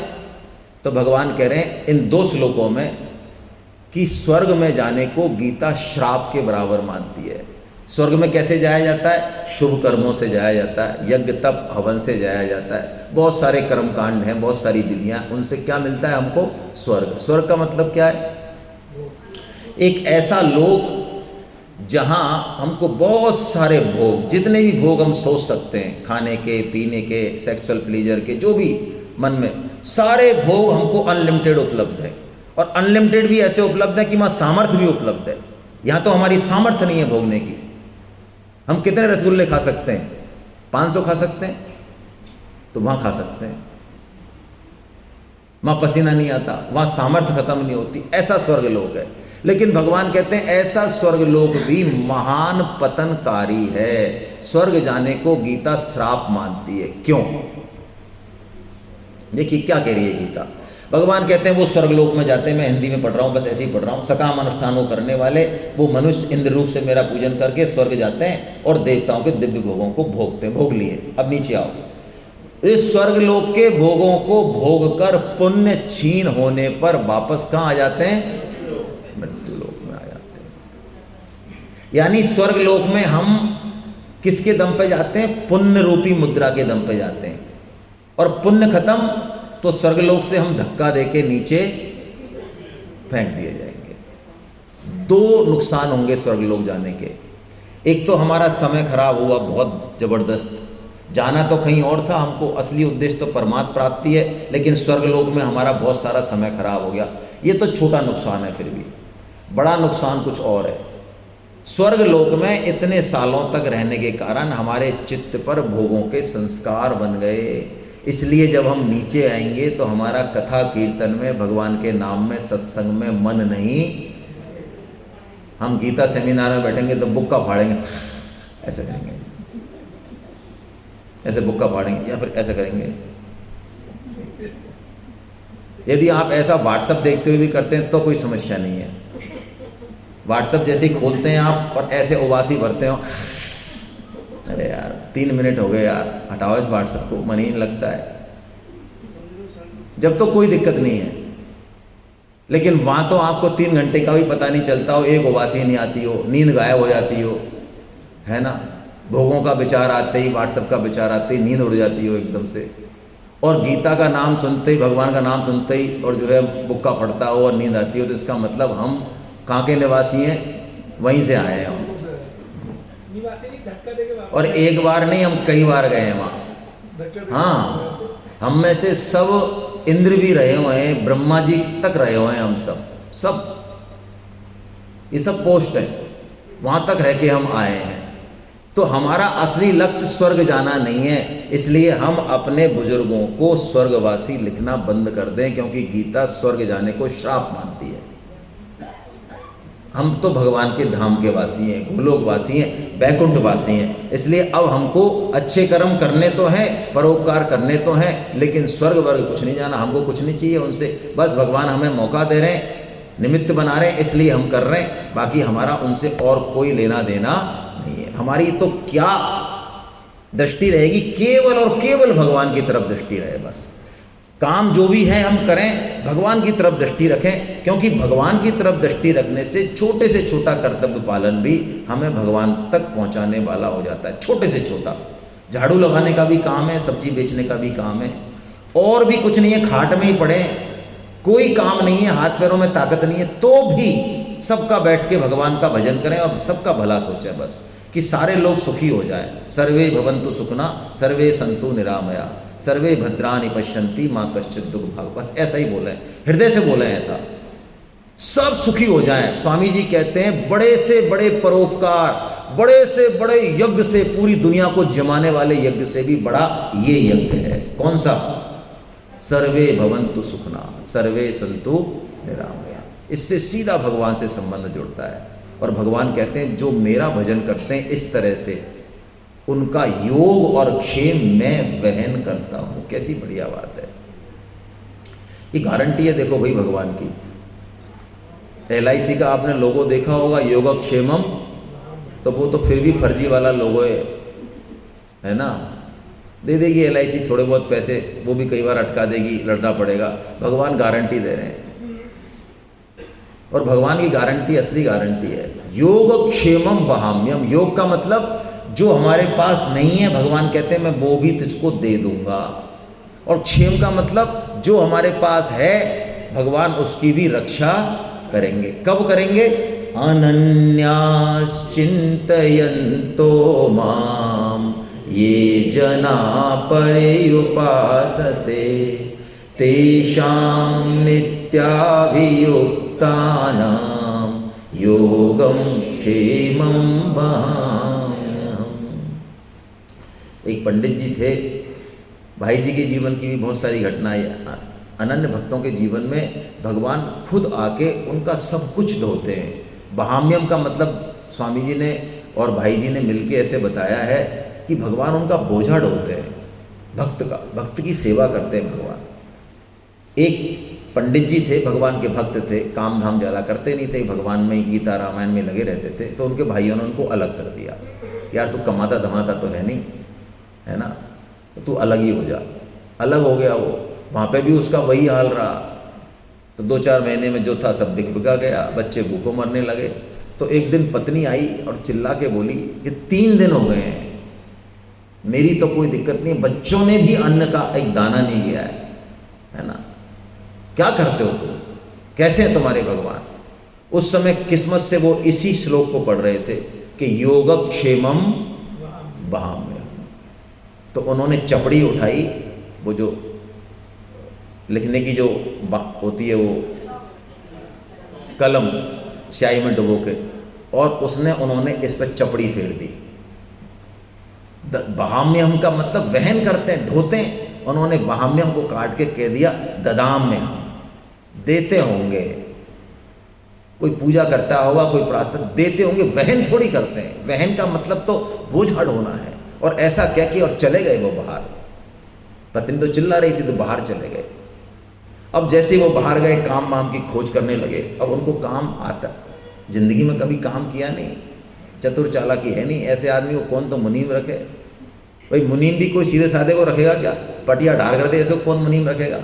तो भगवान कह रहे हैं इन 2 श्लोकों में कि स्वर्ग में जाने को गीता श्राप के बराबर मानती है। स्वर्ग में कैसे जाया जाता है? शुभ कर्मों से जाया जाता है, यज्ञ तप हवन से जाया जाता है, बहुत सारे कर्म कांड हैं, बहुत सारी विधियां, उनसे क्या मिलता है हमको? स्वर्ग। स्वर्ग का मतलब क्या है? एक ऐसा लोक जहां हमको बहुत सारे भोग, जितने भी भोग हम सोच सकते हैं, खाने के, पीने के, सेक्सुअल प्लीजर के, जो भी मन में, सारे भोग हमको अनलिमिटेड उपलब्ध है। और अनलिमिटेड भी ऐसे उपलब्ध है कि वहाँ सामर्थ्य भी उपलब्ध है। यहाँ तो हमारी सामर्थ्य नहीं है भोगने की। हम कितने रसगुल्ले खा सकते हैं? 500 खा सकते हैं, तो वहाँ खा सकते हैं। वहाँ पसीना नहीं आता, वहाँ सामर्थ्य खत्म नहीं होती, ऐसा स्वर्ग लोक है। लेकिन भगवान कहते हैं ऐसा स्वर्ग लोक भी महान पतनकारी है। स्वर्ग जाने को गीता श्राप मानती है। क्यों? देखिए क्या कह रही है गीता। भगवान कहते हैं वो स्वर्गलोक में जाते हैं, मैं हिंदी में पढ़ रहा हूँ, बस ऐसे ही पढ़ रहा हूँ, सकाम अनुष्ठानों करने वाले वो मनुष्य इंद्र रूप से मेरा पूजन करके स्वर्ग जाते हैं और देवताओं के दिव्य भोगों को भोगते हैं। भोग लिए, अब नीचे आओ। इस स्वर्गलोक के भोगों को भोग कर पुण्य छीन होने पर वापस कहाँ आ जाते हैं? मृत्यु लोक में आ जाते हैं। यानी स्वर्गलोक में हम किसके दम पे जाते हैं? पुण्य रूपी मुद्रा के दम पे जाते हैं। और पुण्य खत्म तो स्वर्गलोक से हम धक्का देके नीचे फेंक दिए जाएंगे। 2 नुकसान होंगे स्वर्गलोक जाने के। एक तो हमारा समय खराब हुआ बहुत जबरदस्त, जाना तो कहीं और था, हमको असली उद्देश्य तो परमात्मा प्राप्ति है, लेकिन स्वर्गलोक में हमारा बहुत सारा समय खराब हो गया। ये तो छोटा नुकसान है, फिर भी बड़ा नुकसान कुछ और है। स्वर्गलोक में इतने सालों तक रहने के कारण हमारे चित्त पर भोगों के संस्कार बन गए, इसलिए जब हम नीचे आएंगे तो हमारा कथा कीर्तन में, भगवान के नाम में, सत्संग में मन नहीं। हम गीता सेमिनार में बैठेंगे तो बुक्का फाड़ेंगे, ऐसे करेंगे, ऐसे बुक्का फाड़ेंगे, या फिर ऐसे करेंगे। यदि आप ऐसा व्हाट्सएप देखते हुए भी करते हैं तो कोई समस्या नहीं है। व्हाट्सएप जैसे ही खोलते हैं आप और ऐसे उबासी भरते हो, अरे यार 3 मिनट हो गए यार, हटाओ इस व्हाट्सएप को, मन ही नहीं लगता है। जब तो कोई दिक्कत नहीं है, लेकिन वहाँ तो आपको 3 घंटे का भी पता नहीं चलता हो, एक उबासी नहीं आती हो, नींद गायब हो जाती हो, है ना। भोगों का विचार आते ही, व्हाट्सएप का विचार आते ही नींद उड़ जाती हो एकदम से। और गीता का नाम सुनते ही, भगवान का नाम सुनते ही और जो है बुक्का फटता हो और नींद आती हो, तो इसका मतलब हम कहाँ के निवासी हैं? वहीं से आए हैं हम। और एक बार नहीं, हम कई बार गए हैं वहाँ। हाँ, हम में से सब इंद्र भी रहे हुए हैं, ब्रह्मा जी तक रहे हुए हैं, हम सब ये सब पोस्ट है, वहाँ तक रह के हम आए हैं। तो हमारा असली लक्ष्य स्वर्ग जाना नहीं है, इसलिए हम अपने बुजुर्गों को स्वर्गवासी लिखना बंद कर दें, क्योंकि गीता स्वर्ग जाने को श्राप मानती है। हम तो भगवान के धाम के वासी हैं, गोलोक वासी हैं, बैकुंठ वासी हैं। इसलिए अब हमको अच्छे कर्म करने तो हैं, परोपकार करने तो हैं, लेकिन स्वर्ग वर्ग कुछ नहीं जाना, हमको कुछ नहीं चाहिए उनसे। बस भगवान हमें मौका दे रहे हैं, निमित्त बना रहे हैं, इसलिए हम कर रहे हैं। बाकी हमारा उनसे और कोई लेना देना नहीं है। हमारी तो क्या दृष्टि रहेगी, केवल और केवल भगवान की तरफ दृष्टि रहे। बस काम जो भी है हम करें, भगवान की तरफ दृष्टि रखें, क्योंकि भगवान की तरफ दृष्टि रखने से छोटा कर्तव्य पालन भी हमें भगवान तक पहुंचाने वाला हो जाता है। छोटे से छोटा झाड़ू लगाने का भी काम है, सब्जी बेचने का भी काम है, और भी कुछ नहीं है, खाट में ही पड़े, कोई काम नहीं है, हाथ पैरों में ताकत नहीं है, तो भी सबका बैठ के भगवान का भजन करें और सबका भला सोचें, बस कि सारे लोग सुखी हो जाएं। सर्वे भवन्तु सुखना सर्वे सन्तु निरामया सर्वे भद्राणि पश्यन्ति माँ कश्चित् दुख भाग। बस ऐसा ही बोले, हृदय से बोले ऐसा, सब सुखी हो जाएं। स्वामी जी कहते हैं बड़े से बड़े परोपकार, बड़े से बड़े यज्ञ से, पूरी दुनिया को जमाने वाले यज्ञ से भी बड़ा ये यज्ञ है। कौन सा? सर्वे भवन्तु सुखना सर्वे सन्तु निरामया। इससे सीधा भगवान से संबंध जुड़ता है। और भगवान कहते हैं जो मेरा भजन करते हैं इस तरह से, उनका योग और क्षेम मैं वहन करता हूं। कैसी बढ़िया बात है, ये गारंटी है। देखो भाई भगवान की, LIC का आपने लोगो देखा होगा, योगक्षेमम, तो वो तो फिर भी फर्जी वाला लोगो है ना। दे देगी LIC थोड़े बहुत पैसे, वो भी कई बार अटका देगी, लड़ना पड़ेगा। भगवान गारंटी दे रहे हैं, और भगवान की गारंटी असली गारंटी है। योगक्षेमम वहाम्यम, योग का मतलब जो हमारे पास नहीं है, भगवान कहते हैं मैं वो भी तुझको दे दूंगा। और क्षेम का मतलब जो हमारे पास है, भगवान उसकी भी रक्षा करेंगे। कब करेंगे? अनन्यास चिंतयन्तो माम ये जना पर्युपासते तेषां नित्याभियुक्तानां योगम क्षेमं वहाम्यहम्। एक पंडित जी थे, भाई जी के जीवन की भी बहुत सारी घटनाएं, अनन्य भक्तों के जीवन में भगवान खुद आके उनका सब कुछ ढोते हैं। वहाम्यम का मतलब स्वामी जी ने और भाई जी ने मिलके ऐसे बताया है कि भगवान उनका बोझा ढोते हैं, भक्त का, भक्त की सेवा करते हैं भगवान। एक पंडित जी थे, भगवान के भक्त थे, काम धाम ज़्यादा करते नहीं थे, भगवान में गीता रामायण में लगे रहते थे। तो उनके भाइयों ने उनको अलग कर दिया कि यार तू कमाता धमाता तो है नहीं, है ना, तो तू अलग ही हो जा। अलग हो गया वो, वहाँ पे भी उसका वही हाल रहा। तो 2-4 महीने में जो था सब बिका गया, बच्चे भूखों मरने लगे। तो एक दिन पत्नी आई और चिल्ला के बोली कि 3 दिन हो गए हैं, मेरी तो कोई दिक्कत नहीं, बच्चों ने भी अन्न का एक दाना नहीं गया है ना, क्या करते हो तुम, कैसे हैं तुम्हारे भगवान। उस समय किस्मत से वो इसी श्लोक को पढ़ रहे थे कि योगक्षेमम वहाम्यहम्। तो उन्होंने चपड़ी उठाई, वो जो लिखने की जो होती है वो कलम, स्याही में डुबो के, और उन्होंने इस पर चपड़ी फेर दी। वहाम्यहम् का मतलब वहन करते हैं, ढोते हैं। उन्होंने वहाम्यहम् को काट के कह दिया ददाम्यहम्, देते होंगे। कोई पूजा करता होगा, कोई प्रार्थना, देते होंगे, वहन थोड़ी करते हैं। वहन का मतलब तो बोझा ढोना है। और ऐसा कह के और चले गए वो बाहर। पत्नी तो चिल्ला रही थी तो बाहर चले गए। अब जैसे वो बाहर गए, काम वाम की खोज करने लगे। अब उनको काम आता, जिंदगी में कभी काम किया नहीं, चतुर चालाकी है नहीं, ऐसे आदमी को कौन तो मुनीम रखे। भाई मुनीम भी कोई सीधे साधे को रखेगा क्या, पटिया ढार कर दे ऐसे कौन मुनीम रखेगा,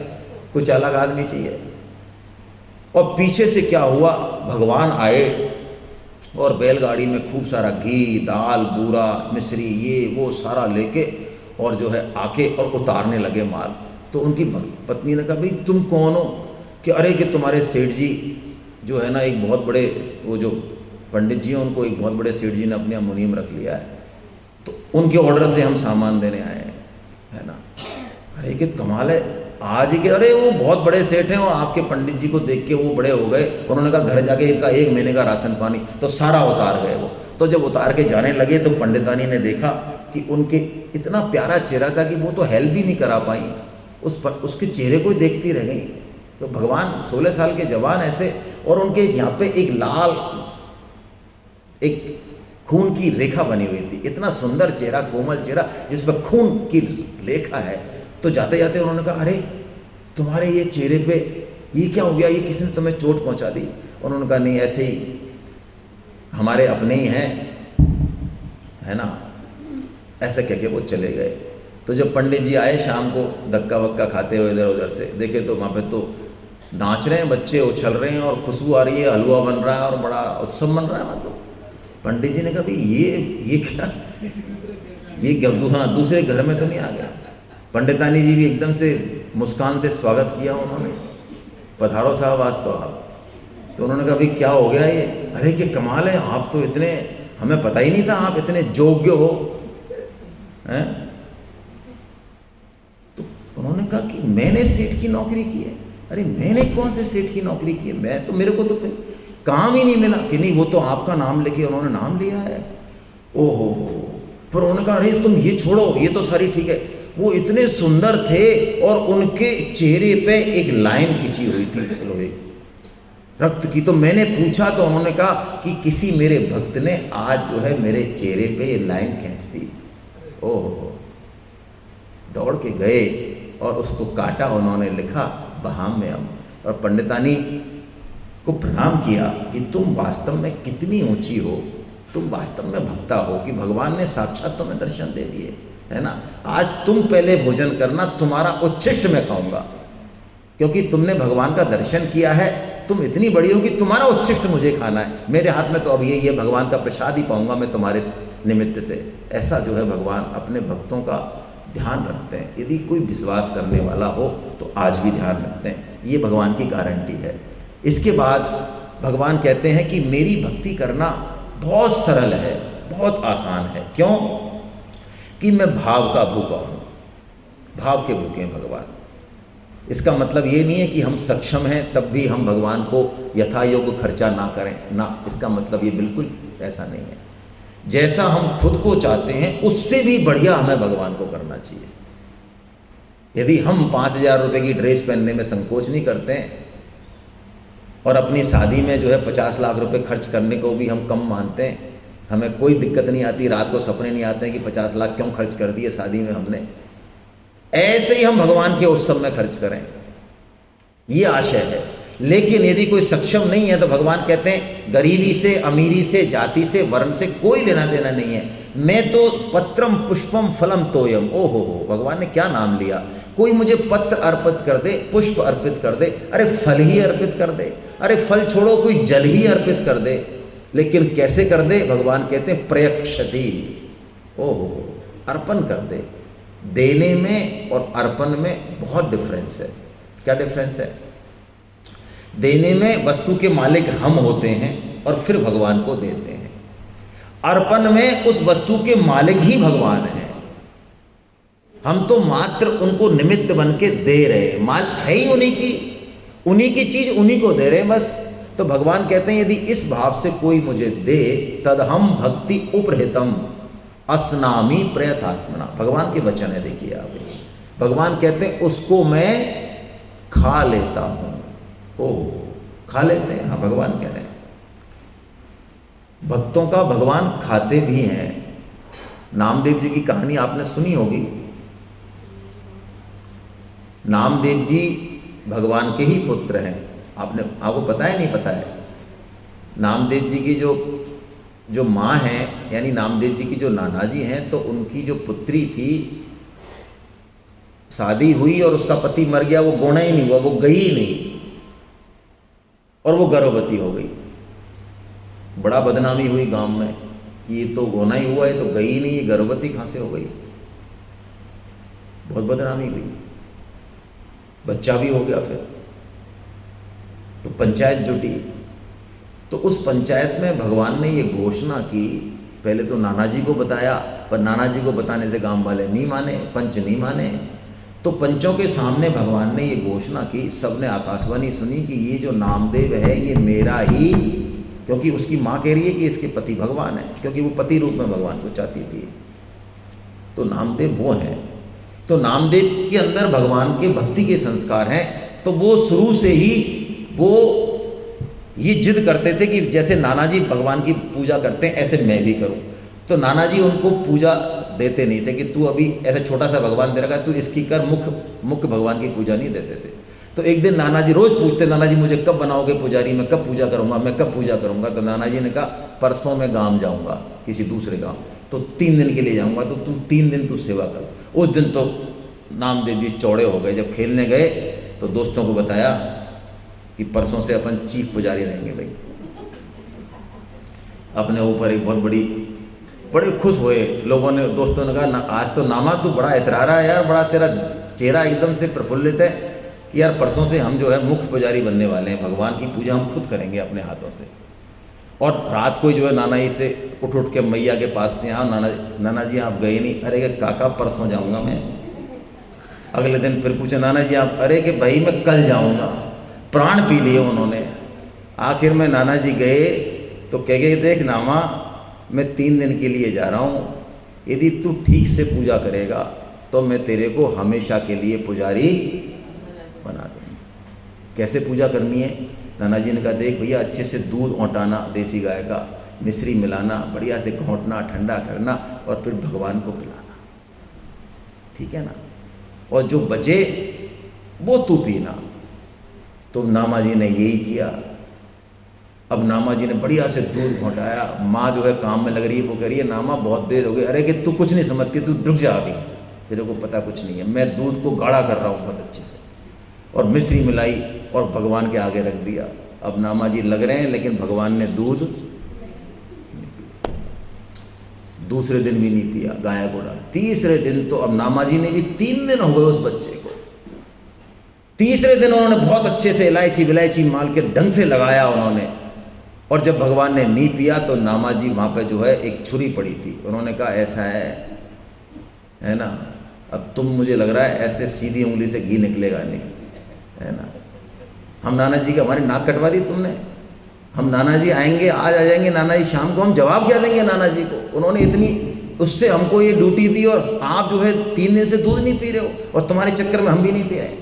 कोई चालाक आदमी चाहिए। और पीछे से क्या हुआ, भगवान आए और बैलगाड़ी में खूब सारा घी, दाल, बूरा, मिश्री, ये वो सारा लेके और जो है आके और उतारने लगे माल। तो उनकी पत्नी ने कहा भाई तुम कौन हो? कि अरे कि तुम्हारे सेठ जी जो है ना, एक बहुत बड़े, वो जो पंडित जी हैं उनको एक बहुत बड़े सेठ जी ने अपने यहाँ मुनीम रख लिया है, तो उनके ऑर्डर से हम सामान देने आए हैं, है ना। अरे कि कमाल है, आज ही के, अरे वो बहुत बड़े सेठ हैं और आपके पंडित जी को देख के वो बड़े हो गए। उन्होंने कहा घर जाके इनका 1 महीने का राशन पानी, तो सारा उतार गए वो। तो जब उतार के जाने लगे तो पंडितानी ने देखा कि उनके इतना प्यारा चेहरा था कि वो तो हेल्प भी नहीं करा पाई, उसके चेहरे को देखती रह गई। तो भगवान 16 साल के जवान ऐसे, और उनके यहाँ पे एक लाल एक खून की रेखा बनी हुई थी, इतना सुंदर चेहरा, कोमल चेहरा जिस पर खून की रेखा है। तो जाते जाते उन्होंने कहा, अरे तुम्हारे ये चेहरे पे ये क्या हो गया, ये किसने तुम्हें चोट पहुंचा दी? उन्होंने कहा, नहीं ऐसे ही हमारे अपने ही हैं, है ना। ऐसा कह के वो चले गए। तो जब पंडित जी आए शाम को धक्का वक्का खाते हुए इधर उधर से, देखे तो वहाँ पे तो नाच रहे हैं बच्चे, उछल रहे हैं और खुशबू आ रही है, हलवा बन रहा है और बड़ा उत्सव बन रहा है वहाँ। तो पंडित जी ने कहा, भाई ये क्या, ये हाँ दूसरे घर में तो नहीं आ गया? पंडितानी जी भी एकदम से मुस्कान से स्वागत किया उन्होंने, पधारो साहब आज तो आप। तो उन्होंने कहा, भाई क्या हो गया ये? अरे क्या कमाल है, आप तो इतने, हमें पता ही नहीं था आप इतने योग्य हो, हैं? तो उन्होंने कहा कि मैंने सेठ की नौकरी की है। अरे मैंने कौन से सेठ की नौकरी की है, मैं तो, मेरे को तो काम ही नहीं मिला। कि नहीं वो तो आपका नाम लेके उन्होंने नाम लिया है। ओहो, फिर उन्होंने कहा, अरे तुम ये छोड़ो, ये तो सारी ठीक है। वो इतने सुंदर थे और उनके चेहरे पे एक लाइन खींची हुई थी लोहे रक्त की। तो मैंने पूछा तो उन्होंने कहा कि किसी मेरे भक्त ने आज जो है मेरे चेहरे पे ये लाइन खींच दी। ओहो, दौड़ के गए और उसको काटा, उन्होंने लिखा बहाम में हम, और पंडितानी को प्रणाम किया कि तुम वास्तव में कितनी ऊंची हो, तुम वास्तव में भक्ता हो कि भगवान ने साक्षात तुम्हें दर्शन दे दिए, है ना। आज तुम पहले भोजन करना, तुम्हारा उच्छिष्ट मैं खाऊंगा, क्योंकि तुमने भगवान का दर्शन किया है, तुम इतनी बड़ी हो कि तुम्हारा उच्छिष्ट मुझे खाना है। मेरे हाथ में तो अब ये भगवान का प्रसाद ही पाऊंगा मैं तुम्हारे निमित्त से। ऐसा जो है भगवान अपने भक्तों का ध्यान रखते हैं। यदि कोई विश्वास करने वाला हो तो आज भी ध्यान रखते हैं, ये भगवान की गारंटी है। इसके बाद भगवान कहते हैं कि मेरी भक्ति करना बहुत सरल है, बहुत आसान है। क्यों? कि मैं भाव का भूखा हूँ, भाव के भूखे हैं भगवान। इसका मतलब ये नहीं है कि हम सक्षम हैं तब भी हम भगवान को यथा योग्य खर्चा ना करें, ना, इसका मतलब ये बिल्कुल ऐसा नहीं है। जैसा हम खुद को चाहते हैं उससे भी बढ़िया हमें भगवान को करना चाहिए। यदि हम 5,000 रुपये की ड्रेस पहनने में संकोच नहीं करते हैं और अपनी शादी में जो है 50 लाख रुपए खर्च करने को भी हम कम मानते हैं, हमें कोई दिक्कत नहीं आती, रात को सपने नहीं आते हैं कि 50 लाख क्यों खर्च कर दिए शादी में हमने, ऐसे ही हम भगवान के उत्सव में खर्च करें, ये आशय है। लेकिन यदि कोई सक्षम नहीं है तो भगवान कहते हैं गरीबी से, अमीरी से, जाति से, वर्ण से कोई लेना देना नहीं है। मैं तो पत्रम पुष्पम फलम तोयम। ओहो हो, भगवान ने क्या नाम लिया। कोई मुझे पत्र अर्पित कर दे, पुष्प अर्पित कर दे, अरे फल ही अर्पित कर दे, अरे फल छोड़ो कोई जल ही अर्पित कर दे। लेकिन कैसे कर दे? भगवान कहते हैं प्रयक्षति। ओहो, अर्पण कर दे। देने में और अर्पण में बहुत डिफरेंस है। क्या डिफरेंस है? देने में वस्तु के मालिक हम होते हैं और फिर भगवान को देते हैं। अर्पण में उस वस्तु के मालिक ही भगवान हैं, हम तो मात्र उनको निमित्त बन के दे रहे हैं। माल है ही उन्हीं की चीज उन्हीं को दे रहे हैं बस। तो भगवान कहते हैं यदि इस भाव से कोई मुझे दे तदहम भक्ति उपहृतम अस्नामी प्रयतात्मना। भगवान के वचन है, देखिए आप। भगवान कहते हैं उसको मैं खा लेता हूं। ओ, खा लेते हैं? हाँ, भगवान कह रहे हैं भक्तों का भगवान खाते भी हैं। नामदेव जी की कहानी आपने सुनी होगी। नामदेव जी भगवान के ही पुत्र हैं। आपको पता है, नहीं पता है? नामदेव जी की जो माँ हैं, यानी नामदेव जी की जो नाना जी हैं, तो उनकी जो पुत्री थी, शादी हुई और उसका पति मर गया, वो गोना ही नहीं हुआ, वो गई ही नहीं और वो गर्भवती हो गई। बड़ा बदनामी हुई गांव में कि ये तो गोना ही हुआ, ये तो गई नहीं, ये गर्भवती कहाँ से हो गई। बहुत बदनामी हुई, बच्चा भी हो गया। फिर तो पंचायत जुटी। तो उस पंचायत में भगवान ने ये घोषणा की, पहले तो नाना जी को बताया, पर नाना जी को बताने से गांव वाले नहीं माने, पंच नहीं माने। तो पंचों के सामने भगवान ने ये घोषणा की, सबने आकाशवाणी सुनी कि ये जो नामदेव है ये मेरा ही, क्योंकि उसकी माँ कह रही है कि इसके पति भगवान है, क्योंकि वो पति रूप में भगवान को चाहती थी। तो नामदेव वो हैं। तो नामदेव के अंदर भगवान के भक्ति के संस्कार हैं। तो वो शुरू से ही वो ये जिद करते थे कि जैसे नाना जी भगवान की पूजा करते हैं ऐसे मैं भी करूं। तो नाना जी उनको पूजा देते नहीं थे कि तू अभी ऐसा छोटा सा भगवान दे रखा है, तू इसकी कर, मुख्य भगवान की पूजा नहीं देते थे। तो एक दिन नाना जी रोज़ पूछते, नाना जी मुझे कब बनाओगे पुजारी, मैं कब पूजा करूँगा, मैं कब पूजा करूँगा। तो नाना जी ने कहा परसों मैं गाँव जाऊँगा, किसी दूसरे गाँव, तो 3 दिन के लिए जाऊँगा, तो तू 3 दिन तू सेवा कर। उस दिन तो नामदेव जी चौड़े हो गए। जब खेलने गए तो दोस्तों को बताया कि परसों से अपन चीफ पुजारी रहेंगे भाई। अपने ऊपर एक बहुत बड़े खुश हुए लोगों ने, दोस्तों ने कहा ना, आज तो नामा तू बड़ा इतरारा है यार, बड़ा तेरा चेहरा एकदम से प्रफुल्लित है कि यार परसों से हम जो है मुख्य पुजारी बनने वाले हैं, भगवान की पूजा हम खुद करेंगे अपने हाथों से। और रात को जो है नाना जी से उठ के मैया के पास से आओ, नाना जी आप गए नहीं। अरे कि काका परसों जाऊँगा मैं। अगले दिन फिर पूछे नाना जी आप, अरे कि भाई मैं कल जाऊँगा। प्राण पी लिए उन्होंने। आखिर में नाना जी गए तो कह गए देख नामा, मैं 3 दिन के लिए जा रहा हूँ, यदि तू ठीक से पूजा करेगा तो मैं तेरे को हमेशा के लिए पुजारी बना दूँगा। कैसे पूजा करनी है? नाना जी ने कहा देख भैया, अच्छे से दूध औंटाना देसी गाय का, मिश्री मिलाना, बढ़िया से घोंटना, ठंडा करना और फिर भगवान को पिलाना, ठीक है ना। और जो बचे वो तू पीना। तो नामा जी ने यही किया। अब नामा जी ने बढ़िया से दूध घोंटाया। माँ जो है काम में लग रही है, वो कह रही है नामा बहुत देर हो गई। अरे कि तू कुछ नहीं समझती, तू रुक जा अभी, तेरे को पता कुछ नहीं है, मैं दूध को गाढ़ा कर रहा हूँ बहुत अच्छे से। और मिश्री मिलाई और भगवान के आगे रख दिया। अब नामा जी लग रहे हैं लेकिन भगवान ने दूध दूसरे दिन भी नहीं पिया, गाया घोड़ा। तीसरे दिन तो अब नामा जी ने भी 3 दिन हो गए उस बच्चे को। तीसरे दिन उन्होंने बहुत अच्छे से इलायची विलायची माल के ढंग से लगाया उन्होंने। और जब भगवान ने नहीं पिया तो नामा जी वहाँ पे जो है एक छुरी पड़ी थी, उन्होंने कहा ऐसा है ना, अब तुम मुझे लग रहा है ऐसे सीधी उंगली से घी निकलेगा नहीं, है ना। हम नाना जी का, हमारी नाक कटवा दी तुमने। हम नाना जी आएंगे, आज आ जाएंगे नाना जी शाम को, हम जवाब क्या देंगे नाना जी को? उन्होंने इतनी उससे हमको ये ड्यूटी दी और आप जो है 3 दिन से दूध नहीं पी रहे हो और तुम्हारे चक्कर में हम भी नहीं पी रहे हैं।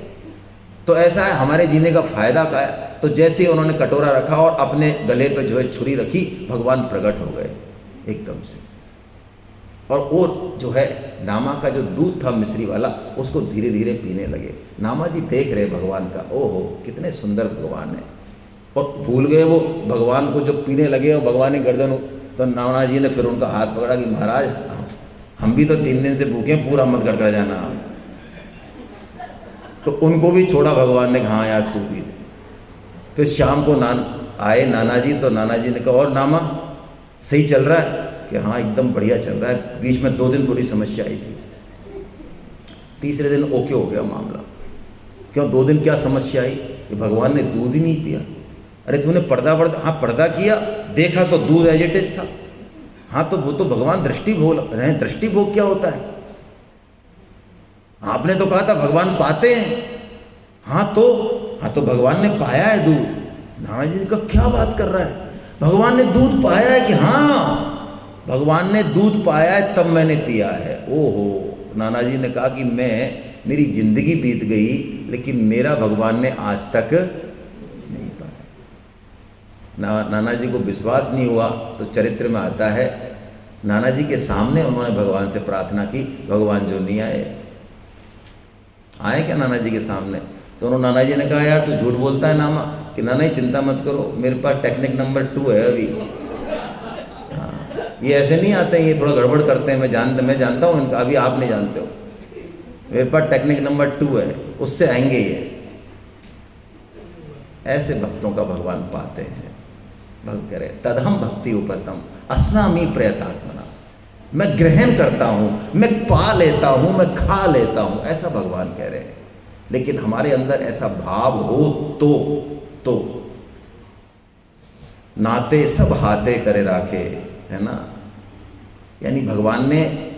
तो ऐसा है, हमारे जीने का फायदा क्या है? तो जैसे उन्होंने कटोरा रखा और अपने गले पे जो है छुरी रखी, भगवान प्रकट हो गए एकदम से। और वो जो है नामा का जो दूध था मिश्री वाला, उसको धीरे धीरे पीने लगे। नामा जी देख रहे भगवान का, ओहो कितने सुंदर भगवान है। और भूल गए वो भगवान को, जब पीने लगे और भगवान ने गर्दन, तो नाना जी ने फिर उनका हाथ पकड़ा कि महाराज हम भी तो 3 दिन से भूखे, पूरा मत गड़गड़ जाना। तो उनको भी छोड़ा भगवान ने, हाँ यार तू भी दे। फिर शाम को आए नाना जी, तो नाना जी ने कहा और नामा सही चल रहा है? कि हाँ एकदम बढ़िया चल रहा है, बीच में 2 दिन थोड़ी समस्या आई थी, तीसरे दिन ओके हो गया मामला। क्यों 2 दिन क्या समस्या आई? कि भगवान ने दूध ही नहीं पिया। अरे तूने पर्दा हाँ पर्दा किया, देखा तो दूध एज इट इज था। हाँ तो वो तो भगवान दृष्टि भोग रहे। दृष्टि भोग क्या होता है? आपने तो कहा था भगवान पाते हैं। हाँ तो भगवान ने पाया है दूध। नाना जी ने कहा क्या बात कर रहा है, भगवान ने दूध पाया है? कि हाँ भगवान ने दूध पाया है तब मैंने पिया है। ओहो, नाना जी ने कहा कि मेरी जिंदगी बीत गई लेकिन मेरा भगवान ने आज तक नहीं पाया। नाना जी को विश्वास नहीं हुआ तो चरित्र में आता है, नाना जी के सामने उन्होंने भगवान से प्रार्थना की, भगवान जो नहीं आए क्या नाना जी के सामने? तो उन्होंने, नाना जी ने कहा यार तू झूठ बोलता है नामा। कि नाना जी चिंता मत करो, मेरे पास टेक्निक नंबर 2 है अभी। हाँ, ये ऐसे नहीं आते हैं, ये थोड़ा गड़बड़ करते हैं, मैं जानता हूँ इनका, अभी आप नहीं जानते हो। मेरे पास टेक्निक नंबर 2 है, उससे आएंगे ये। ऐसे भक्तों का भगवान पाते हैं। भक्त करे तदहम भक्ति उपतम अस्नामी प्रयतात्मना, मैं ग्रहण करता हूँ, मैं पा लेता हूँ, मैं खा लेता हूँ, ऐसा भगवान कह रहे हैं। लेकिन हमारे अंदर ऐसा भाव हो तो नाते सब हाथे करे राखे, है ना। यानी भगवान ने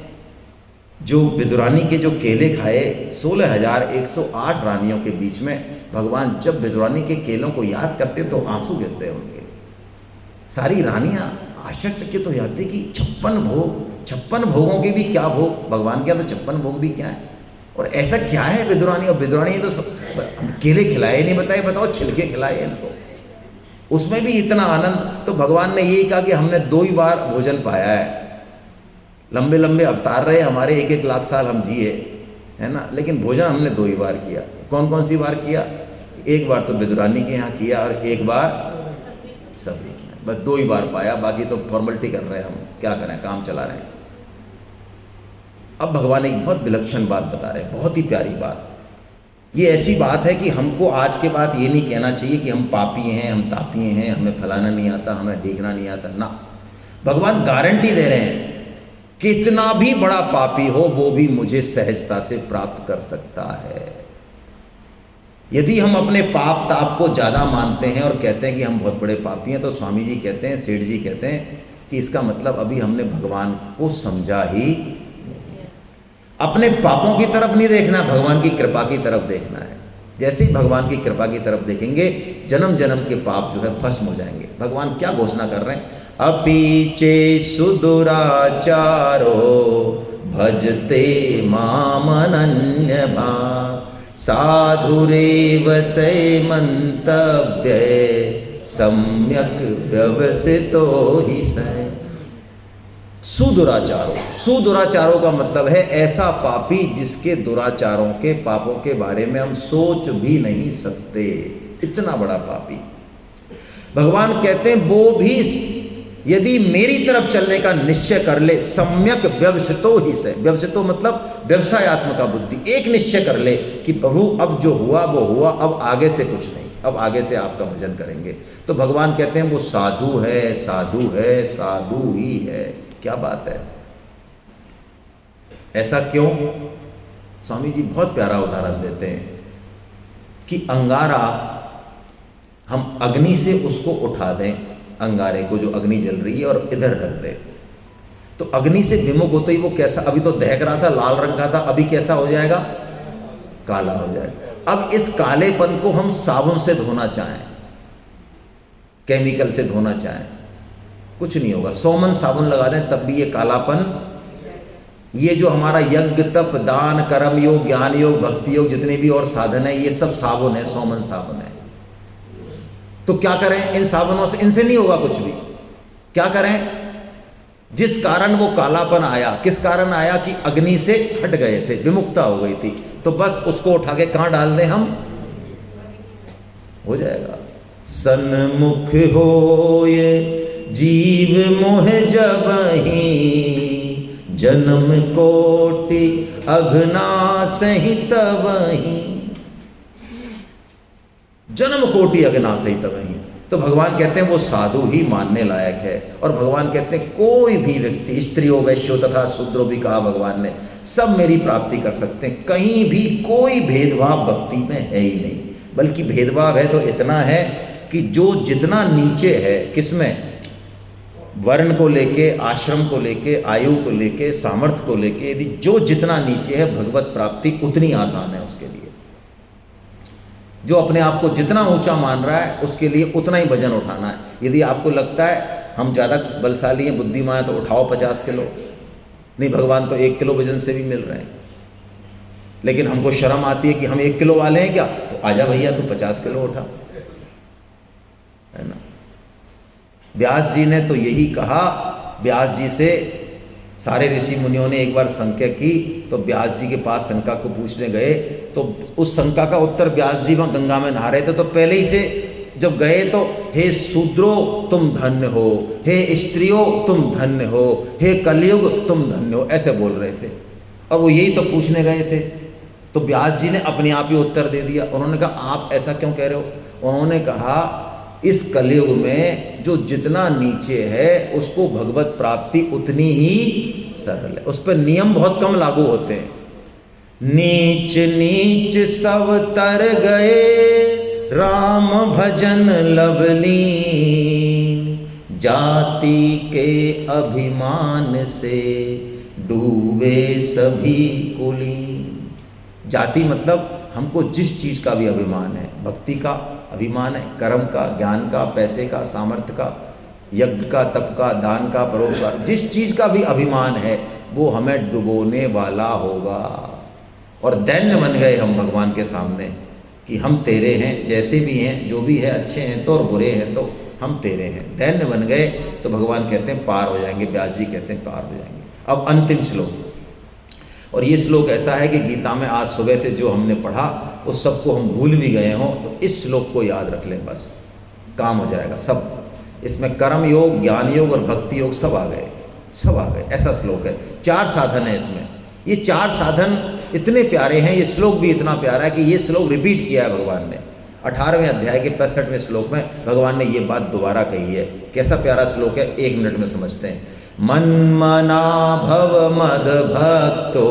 जो विदुरानी के जो केले खाए, 16,108 रानियों के बीच में, भगवान जब विदुरानी के केलों को याद करते तो आंसू गिरते हैं उनके। सारी रानियां आश्चर्यचकित हो जाती कि 56 भोगों के भी क्या भोग, भगवान के यहाँ तो 56 भोग भी क्या है, और ऐसा क्या है विदुरानी। और विदुरानी तो सब केले खिलाए नहीं, बताओ छिलके खिलाए इनको। उसमें भी इतना आनंद। तो भगवान ने यही कहा कि हमने 2 ही बार भोजन पाया है, लंबे लंबे अवतार रहे हमारे, 1-1 लाख साल हम जिए, है ना, लेकिन भोजन हमने 2 ही बार किया। कौन कौन सी बार किया? एक बार तो विदुरानी के यहाँ किया और एक बार सबरी किया, बस 2 ही बार पाया, बाकी तो फॉर्मेलिटी कर रहे हैं हम, क्या करें, काम चला रहे हैं। अब भगवान एक बहुत विलक्षण बात बता रहे हैं, बहुत ही प्यारी बात। ये ऐसी बात है कि हमको आज के बाद ये नहीं कहना चाहिए कि हम पापी हैं, हम तापी हैं, हमें फलाना नहीं आता, हमें देखना नहीं आता ना। भगवान गारंटी दे रहे हैं, कितना भी बड़ा पापी हो वो भी मुझे सहजता से प्राप्त कर सकता है। यदि हम अपने पाप ताप को ज़्यादा मानते हैं और कहते हैं कि हम बहुत बड़े पापी हैं, तो स्वामी जी कहते हैं, सेठ जी कहते हैं कि इसका मतलब अभी हमने भगवान को समझा ही नहीं। अपने पापों की तरफ नहीं देखना, भगवान की कृपा की तरफ देखना है। जैसे ही भगवान की कृपा की तरफ देखेंगे, जन्म जन्म के पाप जो है भस्म हो जाएंगे। भगवान क्या घोषणा कर रहे हैं? अपीचे सुदुराचारो भजते मामनन्य भाग साधुरेव से मंतव्य सम्यक व्यवसितो ही सै। सुदुराचारों, सुदुराचारों का मतलब है ऐसा पापी जिसके दुराचारों के, पापों के बारे में हम सोच भी नहीं सकते, इतना बड़ा पापी। भगवान कहते हैं वो भी यदि मेरी तरफ चलने का निश्चय कर ले, सम्यक व्यवसितो ही से, व्यवसितो मतलब व्यवसायत्मक बुद्धि, एक निश्चय कर ले कि प्रभु अब जो हुआ वो हुआ, अब आगे से कुछ नहीं, अब आगे से आपका भजन करेंगे। तो भगवान कहते हैं वो साधु है, साधु है, साधु ही है। क्या बात है, ऐसा क्यों? स्वामी जी बहुत प्यारा उदाहरण देते हैं कि अंगारा, हम अग्नि से उसको उठा दें, अंगारे को जो अग्नि जल रही है, और इधर रख दें, तो अग्नि से विमुख होते ही वो कैसा, अभी तो दहक रहा था, लाल रंग का था, अभी कैसा हो जाएगा? काला हो जाएगा। अब इस कालेपन को हम साबुन से धोना चाहें, केमिकल से धोना चाहें, कुछ नहीं होगा। 100 मन साबुन लगा दें तब भी ये कालापन, ये जो हमारा यज्ञ तप दान कर्म योग ज्ञान योग भक्ति योग जितने भी और साधन है, ये सब साबुन है, 100 मन साबुन है। तो क्या करें इन साबुनों से? इनसे नहीं होगा कुछ भी। क्या करें? जिस कारण वो कालापन आया, किस कारण आया? कि अग्नि से हट गए थे, विमुक्ता हो गई थी, तो बस उसको उठा के कहां डाल दें हम, हो जाएगा। सन्मुख हो ये जीव मोह जबहि, जन्म कोटि अघनास ही तबहि, जन्म कोटि अघनास ही तबहि। तो भगवान कहते हैं वो साधु ही मानने लायक है। और भगवान कहते हैं कोई भी व्यक्ति, स्त्रियों वैश्यो तथा शूद्रों भी कहा भगवान ने, सब मेरी प्राप्ति कर सकते हैं। कहीं भी कोई भेदभाव भक्ति में है ही नहीं, बल्कि भेदभाव है तो इतना है कि जो जितना नीचे है, किसमें? वर्ण को लेके, आश्रम को लेके, आयु को लेके, सामर्थ्य को लेके, यदि जो जितना नीचे है, भगवत प्राप्ति उतनी आसान है उसके लिए। जो अपने आप को जितना ऊंचा मान रहा है उसके लिए उतना ही वजन उठाना है। यदि आपको लगता है हम ज़्यादा बलशाली हैं, बुद्धिमान हैं, तो उठाओ 50 किलो। नहीं, भगवान तो 1 किलो वजन से भी मिल रहे हैं। लेकिन हमको शर्म आती है कि हम 1 किलो वाले हैं क्या, तो आजा भैया तू 50 किलो उठा, है ना। व्यास जी ने तो यही कहा, व्यास जी से सारे ऋषि मुनियों ने एक बार शंका की, तो व्यास जी के पास शंका को पूछने गए, तो उस शंका का उत्तर व्यास जी वहाँ गंगा में नहा रहे थे, तो पहले ही से जब गए तो हे शूद्रो तुम धन्य हो, हे स्त्रियों तुम धन्य हो, हे कलयुग तुम धन्य हो, ऐसे बोल रहे थे। और वो यही तो पूछने गए थे, तो व्यास जी ने अपने आप ही उत्तर दे दिया। उन्होंने कहा आप ऐसा क्यों कह रहे हो? उन्होंने कहा इस कलयुग में जो जितना नीचे है उसको भगवत प्राप्ति उतनी ही सरल है, उस पर नियम बहुत कम लागू होते हैं। नीच नीच सब तर गए राम भजन लवलीन, जाति के अभिमान से डूबे सभी कुलीन। जाति मतलब हमको जिस चीज का भी अभिमान है, भक्ति का अभिमान है, कर्म का, ज्ञान का, पैसे का, सामर्थ्य का, यज्ञ का, तप का, दान का, परोपकार, जिस चीज का भी अभिमान है वो हमें डुबोने वाला होगा। और दैन्य बन गए हम भगवान के सामने कि कि हम तेरे हैं, जैसे भी हैं, जो भी है, अच्छे हैं तो और बुरे हैं तो हम तेरे हैं। दैन्य बन गए तो भगवान कहते हैं पार हो जाएंगे, व्यास जी कहते हैं पार हो जाएंगे। अब अंतिम श्लोक, और ये श्लोक ऐसा है कि गीता में आज सुबह से जो हमने पढ़ा उस सबको हम भूल भी गए हों तो इस श्लोक को याद रख लें, बस काम हो जाएगा सब। इसमें कर्म योग, ज्ञान योग और भक्ति योग सब आ गए, सब आ गए। ऐसा श्लोक है, 4 साधन है इसमें। ये 4 साधन इतने प्यारे हैं, ये श्लोक भी इतना प्यारा है कि ये श्लोक रिपीट किया है भगवान ने 18वें अध्याय के 65वें श्लोक में। भगवान ने ये बात दोबारा कही है। कैसा प्यारा श्लोक है, 1 मिनट में समझते हैं। मन्मना भव मद भक्तो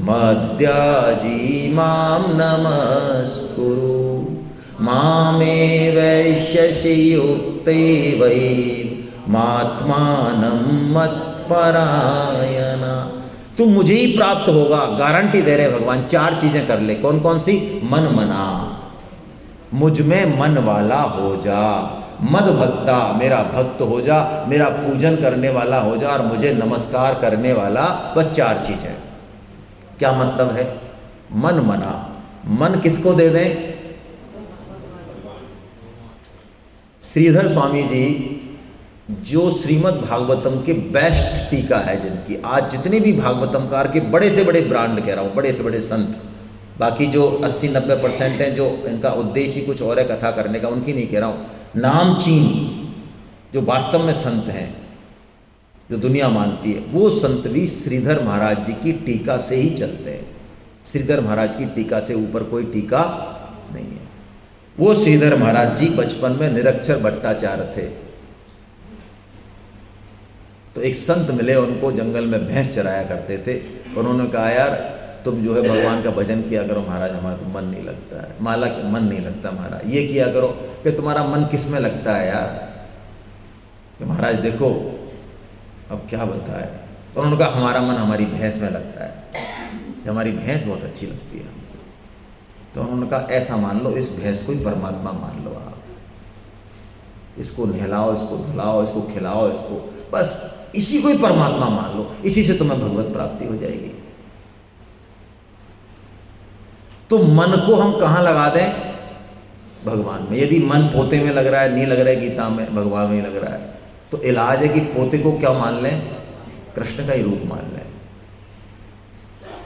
मद्याजी माम नमस्कुरु मामे वैश्यसि युक्ते वै मात्मानं मत्परायणा। तुम मुझे ही प्राप्त होगा, गारंटी दे रहे भगवान। 4 चीजें कर ले, कौन कौन सी? मन मना, मुझ में मन वाला हो जा। मद भक्ता, मेरा भक्त हो जा, मेरा पूजन करने वाला हो जा और मुझे नमस्कार करने वाला। बस 4 चीजें। क्या मतलब है? मन मना, मन किसको दे दें? श्रीधर स्वामी जी जो श्रीमद् भागवतम के बेस्ट टीका है, जिनकी आज जितने भी भागवतमकार के बड़े से बड़े ब्रांड कह रहा हूँ, बड़े से बड़े संत, बाकी जो 80-90% हैं जो इनका उद्देश्य ही कुछ और है कथा करने का, उनकी नहीं कह रहा हूँ। नामचीन जो वास्तव में संत हैं, जो दुनिया मानती है, वो संत भी श्रीधर महाराज जी की टीका से ही चलते हैं। श्रीधर महाराज की टीका से ऊपर कोई टीका नहीं है। वो श्रीधर महाराज जी बचपन में निरक्षर भट्टाचार्य थे, तो एक संत मिले उनको, जंगल में भैंस चराया करते थे। उन्होंने कहा यार तुम जो है भगवान का भजन किया करो महाराज, हमारा तो मन नहीं लगता है। माला के मन नहीं लगता महाराज, ये किया करो। कि तुम्हारा मन किस में लगता है यार? कि महाराज देखो अब क्या बताए। तो उन्होंने कहा हमारा मन हमारी भैंस में लगता है, हमारी भैंस बहुत अच्छी लगती है हमको। तो उन्होंने कहा ऐसा मान लो, इस भैंस को ही परमात्मा मान लो आप। इसको नहलाओ, इसको धुलाओ, इसको खिलाओ, इसको बस इसी को ही परमात्मा मान लो, इसी से तुम्हें भगवत प्राप्ति हो जाएगी। तो मन को हम कहाँ लगा दें? भगवान में। यदि मन पोते में लग रहा है, नहीं लग रहा है गीता में, भगवान में ही लग रहा है, तो इलाज है कि पोते को क्या मान लें? कृष्ण का ही रूप मान लें।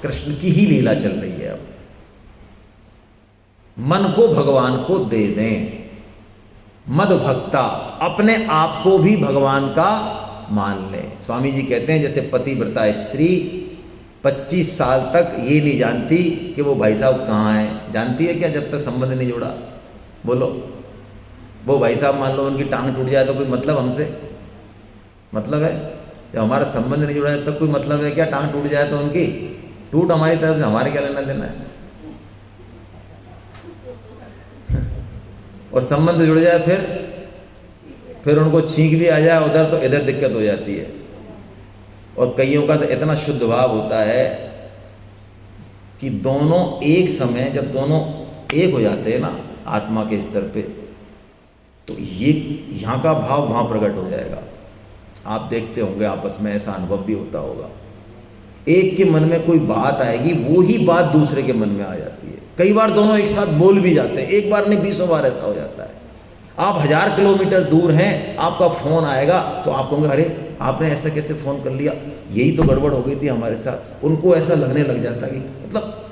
कृष्ण की ही लीला चल रही है। अब मन को भगवान को दे दें। मद भक्ता, अपने आप को भी भगवान का मान लें। स्वामी जी कहते हैं जैसे पतिव्रता स्त्री 25 साल तक ये नहीं जानती कि वो भाई साहब कहाँ हैं। जानती है क्या? जब तक संबंध नहीं जोड़ा। बोलो, वो भाई साहब मान लो उनकी टांग टूट जाए तो कोई मतलब हमसे मतलब है? जब हमारा संबंध नहीं जुड़ा, जब तक कोई मतलब है क्या? टांग टूट जाए तो उनकी टूट हमारी तरफ से, हमारे क्या लेना देना है? और संबंध जुड़ जाए फिर उनको छींक भी आ जाए उधर तो इधर दिक्कत हो जाती है। और कईयों का तो इतना शुद्ध भाव होता है कि दोनों एक समय, जब दोनों एक हो जाते हैं ना आत्मा के स्तर पे, तो ये यहाँ का भाव वहाँ प्रकट हो जाएगा। आप देखते होंगे आपस में ऐसा अनुभव भी होता होगा। एक के मन में कोई बात आएगी, वो ही बात दूसरे के मन में आ जाती है। कई बार दोनों एक साथ बोल भी जाते हैं, एक बार नहीं 20 बार ऐसा हो जाता है। आप 1000 किलोमीटर दूर हैं, आपका फ़ोन आएगा तो आप कहोगे अरे आपने ऐसा कैसे फ़ोन कर लिया, यही तो गड़बड़ हो गई थी हमारे साथ। उनको ऐसा लगने लग जाता है कि मतलब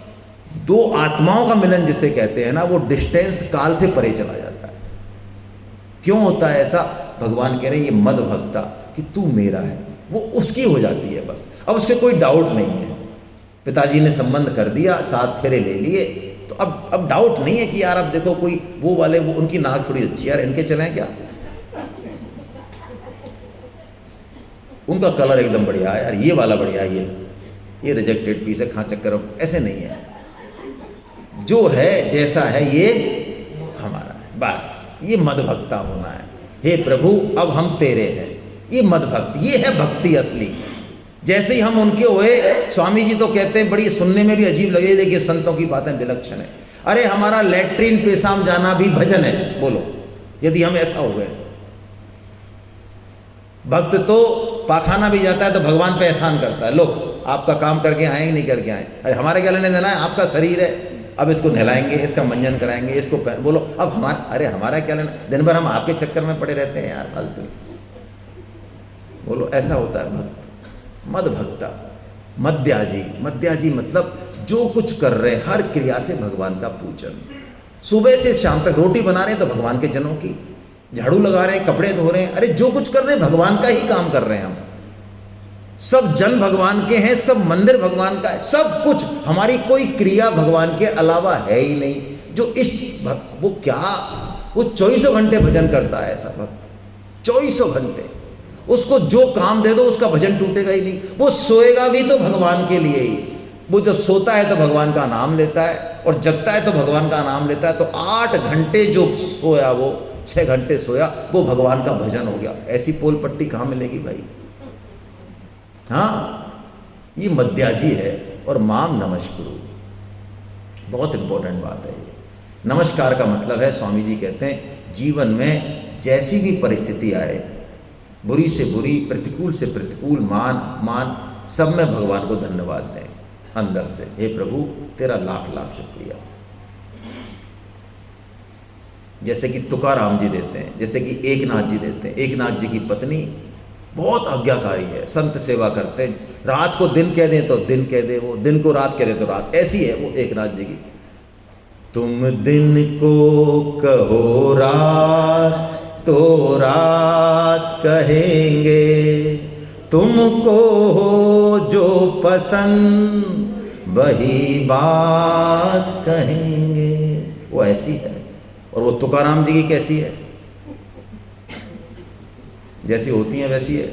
दो आत्माओं का मिलन जिसे कहते हैं ना, वो डिस्टेंस काल से परे चला जाता है। क्यों होता है ऐसा? भगवान कह रहे हैं ये मद भक्ता, कि तू मेरा है, वो उसकी हो जाती है बस। अब उसके कोई डाउट नहीं है। पिताजी ने संबंध कर दिया, 7 फेरे ले लिए, तो अब डाउट नहीं है कि यार अब देखो कोई वो वाले, वो उनकी नाक थोड़ी अच्छी है यार, इनके चलें क्या, उनका कलर एकदम बढ़िया है यार, ये वाला बढ़िया है, ये रिजेक्टेड पीस है, खा चक्कर। ऐसे नहीं है, जो है जैसा है ये हमारा है, बस ये मदभक्ता होना है। हे प्रभु अब हम तेरे हैं, ये मदभक्ति, ये है भक्ति असली। जैसे ही हम उनके हुए, स्वामी जी तो कहते हैं, बड़ी सुनने में भी अजीब लगे, देखिए संतों की बातें विलक्षण है। अरे हमारा लैट्रिन पेशाब जाना भी भजन है, बोलो, यदि हम ऐसा हो गए। भक्त तो पाखाना भी जाता है तो भगवान पे एहसान करता है, लो आपका काम करके आए नहीं करके आए, अरे हमारे क्या लेने देना है, आपका शरीर है, अब इसको नहलाएंगे, इसका मंजन कराएंगे, इसको बोलो अब हमारा क्या लेना, दिन भर हम आपके चक्कर में पड़े रहते हैं यार फालतू। बोलो ऐसा होता है भक्त। मद भक्ता मद्याजी मतलब जो कुछ कर रहे हैं हर क्रिया से भगवान का पूजन। सुबह से शाम तक रोटी बना रहे हैं तो भगवान के जनों की, झाड़ू लगा रहे हैं, कपड़े धो रहे हैं, अरे जो कुछ कर रहे हैं भगवान का ही काम कर रहे हैं हम। सब जन भगवान के हैं, सब मंदिर भगवान का है, सब कुछ, हमारी कोई क्रिया भगवान के अलावा है ही नहीं। जो इस भक्त वो 24 घंटे भजन करता है ऐसा भक्त, 24 घंटे। उसको जो काम दे दो उसका भजन टूटेगा ही नहीं। वो सोएगा भी तो भगवान के लिए ही। वो जब सोता है तो भगवान का नाम लेता है, और जगता है तो भगवान का नाम लेता है। तो 8 घंटे जो सोया, वो 6 घंटे सोया, वो भगवान का भजन हो गया। ऐसी पोल पट्टी कहाँ मिलेगी भाई। हाँ, ये मद्याजी है। और माम नमस्कुरु, बहुत इंपॉर्टेंट बात है ये। नमस्कार का मतलब है, स्वामी जी कहते हैं, जीवन में जैसी भी परिस्थिति आए, बुरी से बुरी, प्रतिकूल से प्रतिकूल, मान अपमान, सब में भगवान को धन्यवाद दें अंदर से। हे प्रभु तेरा लाख लाख शुक्रिया। जैसे कि तुकाराम जी देते हैं, जैसे कि एकनाथ जी देते हैं। एकनाथ जी की पत्नी बहुत आज्ञाकारी है, संत सेवा करते हैं, रात को दिन कह दें तो दिन कह दे, वो दिन को रात कह दे तो रात, ऐसी है वो एकनाथ जी की। तुम दिन को कहो रात तो रात कहेंगे, तुमको हो जो पसंद वही बात कहेंगे। वो ऐसी है। और वो तुकाराम जी की कैसी है, जैसी होती है वैसी है।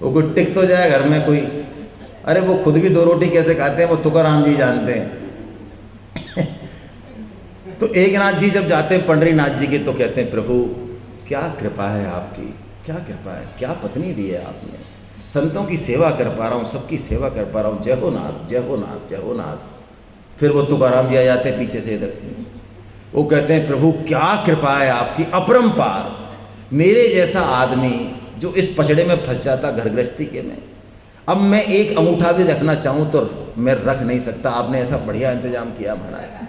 वो कोई टिक तो जाए घर में कोई, अरे वो खुद भी 2 रोटी कैसे खाते हैं वो तुकाराम जी जानते हैं। तो एकनाथ जी जब जाते हैं पंडरीनाथ जी के तो कहते हैं, प्रभु क्या कृपा है आपकी, क्या कृपा है, क्या पत्नी दी है आपने। संतों की सेवा कर पा रहा हूँ, सबकी सेवा कर पा रहा हूँ, जय हो नाथ, जय हो नाथ, जय हो नाथ। फिर वो तुकाराम जी आ जाते हैं पीछे से इधर से, वो कहते हैं, प्रभु क्या कृपा है आपकी अपरंपार। मेरे जैसा आदमी जो इस पचड़े में फंस जाता घर गृहस्थी के में, अब मैं एक अंगूठा भी रखना चाहूँ तो मैं रख नहीं सकता। आपने ऐसा बढ़िया इंतजाम किया महाराज।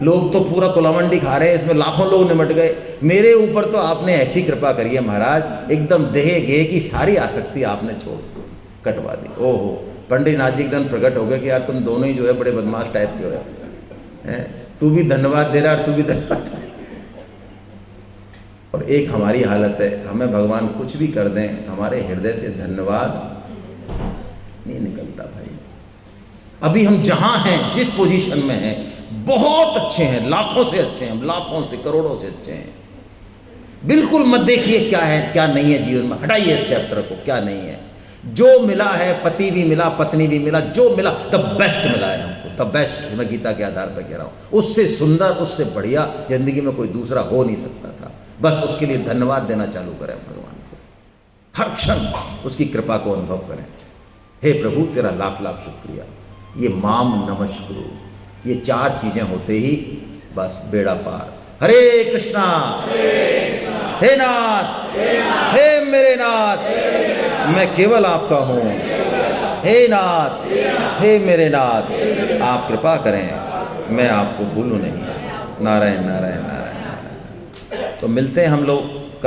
लोग तो पूरा कुलामंडी खा रहे हैं, इसमें लाखों लोग निमट गए। मेरे ऊपर तो आपने ऐसी कृपा करी है महाराज, एकदम देह गेह की सारी आसक्ति आपने छोड़ कटवा दी। ओहो, पंडरीनाथ जी एकदम प्रकट हो गए कि यार तुम दोनों ही जो है बड़े बदमाश टाइप के हो, तू भी धन्यवाद दे रहा और तू भी धन्यवाद। और एक हमारी हालत है, हमें भगवान कुछ भी कर दें, हमारे हृदय से धन्यवाद नहीं निकलता भाई। अभी हम जहां हैं, जिस पोजीशन में हैं, बहुत अच्छे हैं, लाखों से अच्छे हैं, लाखों से करोड़ों से अच्छे हैं। बिल्कुल मत देखिए क्या है क्या नहीं है जीवन में, हटाइए इस चैप्टर को, क्या नहीं है। जो मिला है, पति भी मिला, पत्नी भी मिला, जो मिला द बेस्ट मिला है हमको, द बेस्ट। मैं गीता के आधार पर कह रहा हूं, उससे सुंदर, उससे बढ़िया जिंदगी में कोई दूसरा हो नहीं सकता था। बस उसके लिए धन्यवाद देना चालू करें भगवान को, हर क्षण उसकी कृपा को अनुभव करें। हे प्रभु तेरा लाख लाख शुक्रिया। ये माम नमस्कुरु, ये 4 चीजें होते ही बस बेड़ा पार। हरे कृष्णा, हे नाथ, हे मेरे नाथ, मैं केवल आपका हूँ। हे नाथ, हे मेरे नाथ, आप कृपा करें, मैं आपको भूलूं नहीं। नारायण नारायण नारायण नारायण। तो मिलते हैं हम लोग